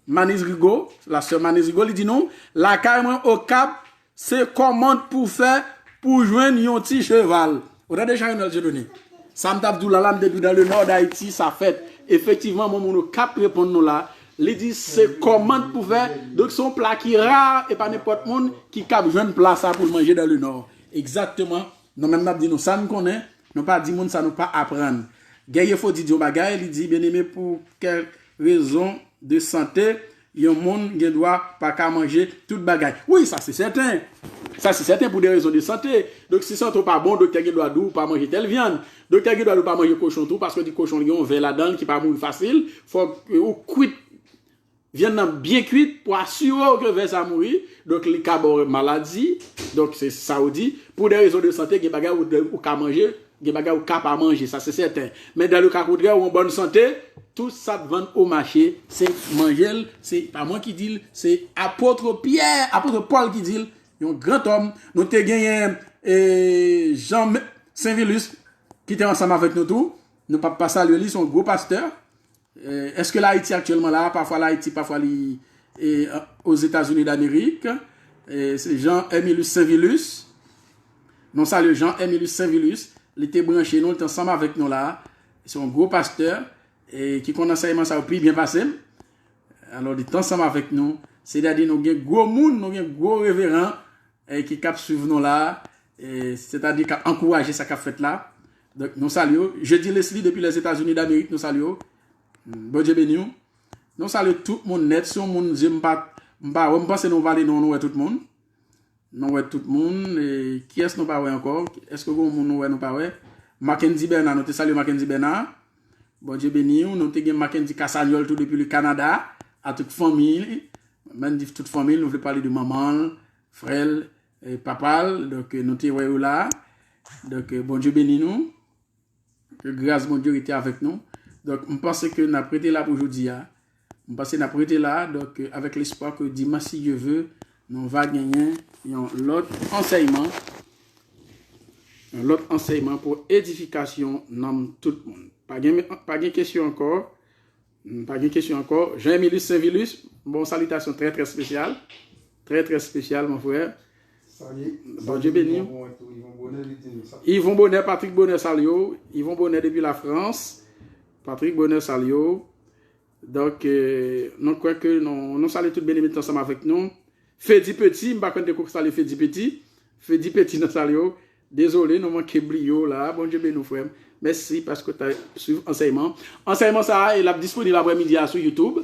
Manis Rigo, la sœur Manis Rigo, il dit non. La carrément au Cap, c'est commande pour faire pour joindre un petit cheval. On a déjà une donné. Sam Abdoulalam depuis dans le nord d'Haïti, ça fait effectivement mon Cap répond nous là. Il dit c'est commande pour faire donc son plat qui rare et pas n'importe monde qui cap joindre plat ça pour manger dans le nord. Exactement. Nous même n'a dit nous ça nous connaît, nous pas dit monde ça nous pas apprendre. Gaye faut dire bagay, il dit bien aimé pour quelle raison de santé, il y a un monde qui doit pas qu'à manger toute bagaille. Oui, ça c'est certain. Ça c'est certain pour des raisons de santé. Donc si ça n'est pas bon, docteur doit pas manger telle viande. Docteur doit pas manger cochon tout parce que du cochon il y a un verre là-dedans qui pas mourir facile. Faut ou cuit viande bien cuite pour assurer que le verre ça mourir. Donc les cabor maladie. Donc c'est saoudi pour des raisons de santé qui bagaille ou qu'à manger, qui bagaille ou capable à manger, ça c'est certain. Mais dans le cas contraire ou en bonne santé, tout ça vend au marché, c'est manger, c'est pas moi qui dis, c'est apôtre Pierre, apôtre Paul qui dit, un grand homme, nous te gagné Jean Saint-Vilus qui était ensemble avec nous tous, nous pas saluer lui, son gros pasteur. Est-ce que l'Haïti actuellement là, parfois l'Haïti, parfois aux États-Unis d'Amérique, c'est Jean-Émilus Saint-Vilus. Nous saluons Jean-Émilus Saint-Vilus, il était branché, nous, il était ensemble avec nous là, c'est un gros pasteur. Et qui connaît enseignement ça au plus bien passé. Alors, il est ensemble avec nous. C'est-à-dire, nous avons gros monde, nous avons gros révérend et qui cap suivre nous là, c'est-à-dire qui encourager ça qu'a fait là. Donc nous saluons. Je dis Leslie depuis les États-Unis d'Amérique, nous saluons. Bon Dieu béni. Nous saluons tout le monde net, si on monde j'aime pas on pense nous parler non tout le monde. Nous ouais tout le monde et qui est-ce nous pas ouais encore? Est-ce que vous nous ouais nous pas ouais? Mackenzie Bernard, nous te saluons Mackenzie Bernard. Bon Dieu béni, nous te gen Mackenzie Cassagnol tout depuis le Canada, à toute famille, même toute famille, nous voulons parler de maman, frère et papa, donc nous te ouais là. Donc bon Dieu béni nous. Que grâce mon Dieu était avec nous. Donc on pense que nous avons prêté là pour aujourd'hui. On pense que nous avons prêté là donc avec l'espoir que dimanche si Dieu veut, nous va gagner l'autre enseignement. L'autre enseignement pour édification dans tout le monde. Pas de question encore. Pas de question encore. Jean-Émile Saint-Vilus, bon salutation très très spéciale. Très très spéciale mon frère. Bon Dieu béni. Yvon Bonnet, Patrick Bonnet Salio. Yvon Bonnet depuis la France. Patrick Bonnet Salio. Donc, nous croyons que nous saluons tout bien aimé ensemble avec nous. Fedi Petit, je ne sais pas quand saluer Fedi Petit. Fedi Petit, nous saluons. Désolé, nous manquons brio là. Bon Dieu béni, nous frères. Merci parce que tu as suivi l'enseignement. Enseignement, ça est disponible l'après-midi sur YouTube.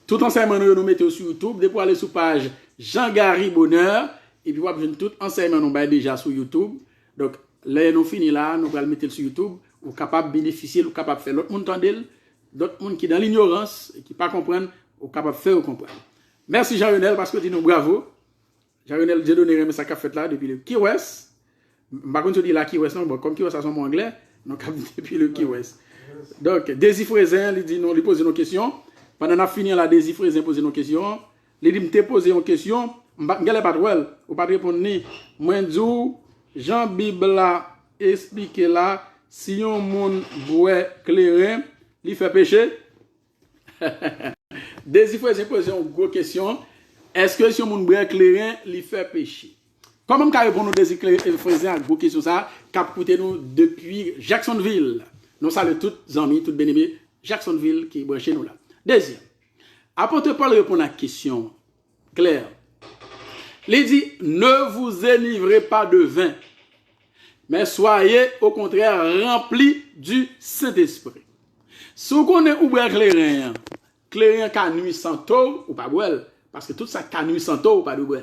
Tout enseignement, nous mettons sur YouTube. Depuis aller sur la page Jean-Gary Bonheur. Et puis, vous avez tout enseignement, nous mettons déjà sur YouTube. Donc, là, nous finissons là, nous allons le mettre sur YouTube. Vous êtes capable de bénéficier, vous êtes capable de faire l'autre monde tendel. D'autres monde qui sont dans l'ignorance et qui ne comprennent pas, vous êtes capable de faire comprendre. Merci Jean-Renel parce que tu nous bravo. Jean-Renel, j'ai donné ça qu'a fait là depuis le Key West. Par contre, je dis la Key West, non, bon, comme Key West, ça son mot anglais, donc depuis le Key West. Donc, Désir Frézin, il dit non, il pose nos questions. Pendant qu'on a fini la Désir Frézin pose nos questions. Il dit, me poser une question, je ne sais pas trop, ou pas répondre ni. Moi, je dis, Jean Bible explique là, si on monde boit clairin, il fait péché. Désir Frézin pose une grosse question. Est-ce que si on monde boit clairin, il fait péché? Comment on répond nous Désir Frézin à grosse question ça, qu'a écouté nous depuis Jacksonville. Nous saluons tous les amis, tous les bien-aimés, Jacksonville qui est branché nous là. Deuxième, apôtre Paul répond à la question claire. Il dit, ne vous énivrez pas de vin, mais soyez au contraire remplis du Saint-Esprit. Si vous connaissez ou boire clairin, clairin qui nuit sans taux ou pas boire, parce que tout ça qui nuit sans taux ou pas boire.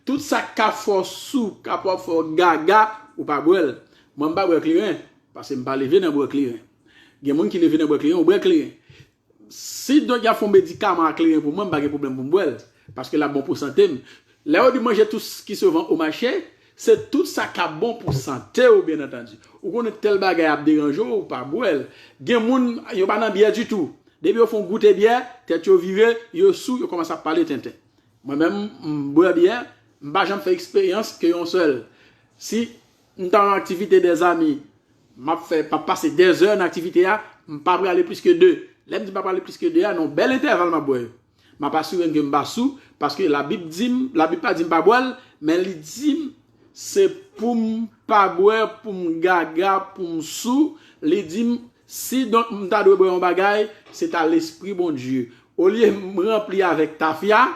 Tout ça qui fort sous, qui fort gaga ou pas boire. Moi, je ne bois pas clairin, parce que je ne pas lever dans boire clairin. Il y a des gens qui lèvent dans boire clairin ou boire clairin. Si donc il y a un médicament à clairin pour moi, je n'ai pas de problème pour boire, parce que c'est bon pour santé. Là où de manger tout ce qui se vend au marché, c'est tout ça qui est bon pour santé, bien entendu. Ou qu'on est tel bagage à déranger ou pas boire. Il y a des gens qui n'ont pas de bière du tout. Depuis qu'ils font goûter bière, ils vivent, ils sous, ils commencent à parler tintin. Moi-même, je bois bière, je n'ai jamais fait expérience que un seul. Si je suis en activité des amis, je ne pas passer des heures en activité, je ne peux pas aller plus que 2. Là, je ne peux pas aller plus que 2, non, bel intervalle, je bois. Je ne pas sûr que je ne sous, parce que la Bible dit, la Bible pas dit pas boire, mais elle dit, c'est pour ne pas boire, pour me gaga, pour me sous. Elle dit, si donc je dois boire un bagage, c'est à l'esprit bon Dieu. Au lieu de me remplir avec tafia,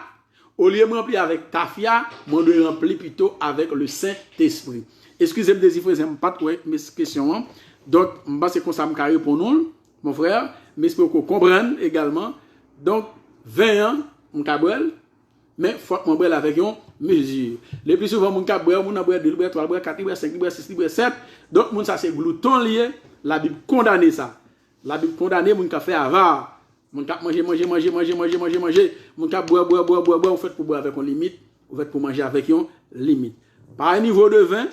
au lieu de me remplir avec tafia, je dois remplir plutôt avec le Saint-Esprit. Excusez-moi, Désir Frézin, je ne pas trop mes questions. Donc, c'est comme ça que je réponds nous, mon frère, mais je peux qu'on comprenne également. Donc, 20 ans, je suis mais il faut que je bois avec une mesure. Le plus souvent, je suis boire, je bois 2, 3, 4, 5, 6, 7. Donc, ça c'est glouton lié. La Bible condamne ça. La Bible condamne, je fait avare. Je manger. Je boire. Vous faites pour boire avec une limite. Vous faites pour manger avec une limite. Par un niveau de vin,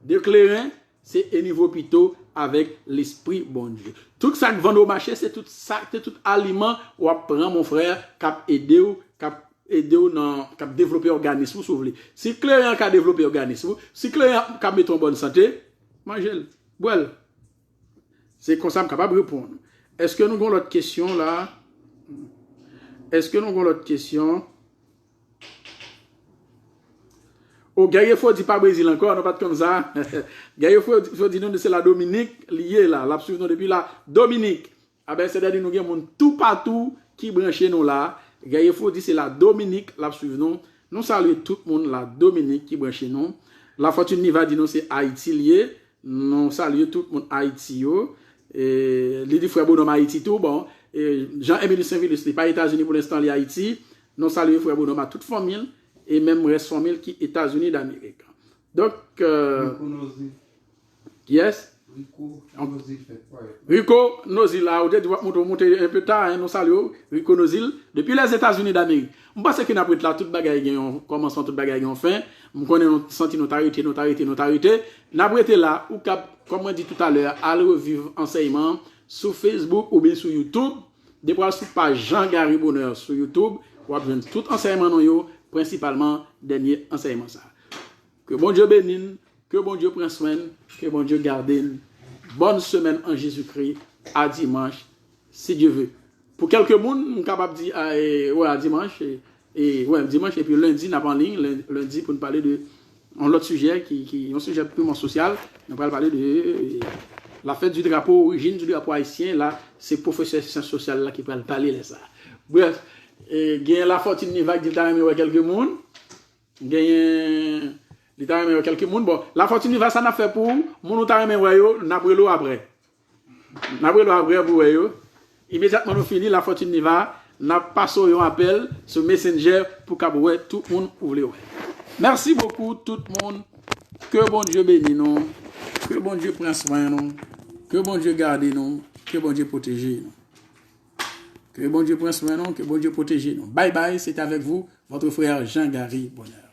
de clairin, c'est un niveau plutôt avec l'esprit bon Dieu. Tout ça qui vend au marché, c'est tout ça, c'est tout aliment ou apprend mon frère cap aider ou cap développer l'organisme, si vous voulez. Si clairin qui a développé l'organisme, si clairin qui a mis en bonne santé, mangez-le, bois-le. C'est comme ça que je suis capable de répondre. Est-ce que nous avons l'autre question là? Oh, Gaïe faut dit pas Brésil encore, non pas comme ça. Gaïe faut dire nous c'est la Dominique liée là, la suivons depuis la Dominique. Ah ben c'est-à-dire nous avons tout partout qui branché nous là. Gaïe faut dire c'est la Dominique, la suivons Nous saluons tout le monde, la Dominique qui branche nous. La Fortune Niva dit nous c'est Haïti lié. Nous saluons tout le monde Haïti yo. Et les dit frère Bonhomme Haïti tout bon. Et Jean-Émile Saint-Vilus, il n'est pas États-Unis pour l'instant, il est Haïti. Nous saluons frère Bonhomme à toute famille et même reste famille qui est États-Unis d'Amérique. Donc, yes. Rico Nozil, là, vous devez monter un peu tard, nous saluons Rico Nozil, depuis les États-Unis d'Amérique. Je pense que nous avons là, toute bagaille, commençons toute bagaille en fin. Nous connaissons senti notre arrêté. Nous avons été là, ou comme on dit tout à l'heure, à revivre enseignement sur Facebook ou bien sur YouTube. Depuis sur page Jean-Gary Bonheur sur YouTube, vous avez tout enseignement, principalement dernier enseignement. Ça. Que bon Dieu bénisse, que bon Dieu prenne soin, que bon Dieu garde. Bonne semaine en Jésus-Christ, à dimanche, si Dieu veut. Pour quelques personnes, je suis capable de dire à dimanche, dimanche et puis lundi, nous pas en ligne, lundi pour nous parler de un autre sujet qui est un sujet purement social. Nous allons parler de la fête du drapeau, origine du drapeau haïtien. Là, c'est le professeur de sciences sociales là, qui peut parler de ça. Bref, il y a la Fortune Niva qui a quelques personnes. Il y a quelques personnes. Bon, la Fortune Niva, ça n'a fait pour mon yo, Nabrelo après. Nabrelo après pour yo. Immédiatement nous finissons la Fortune Niva, n'a passé un appel sur Messenger pour que tout le monde ouvre. Merci beaucoup tout le monde. Que bon Dieu bénisse nous. Que bon Dieu prenne soin nous. Que bon Dieu garde nous. Que bon Dieu protège nous. Que bon Dieu prenne soin nous. Que bon Dieu protège nous. Bye bye, c'est avec vous, votre frère Jean-Gary Bonheur.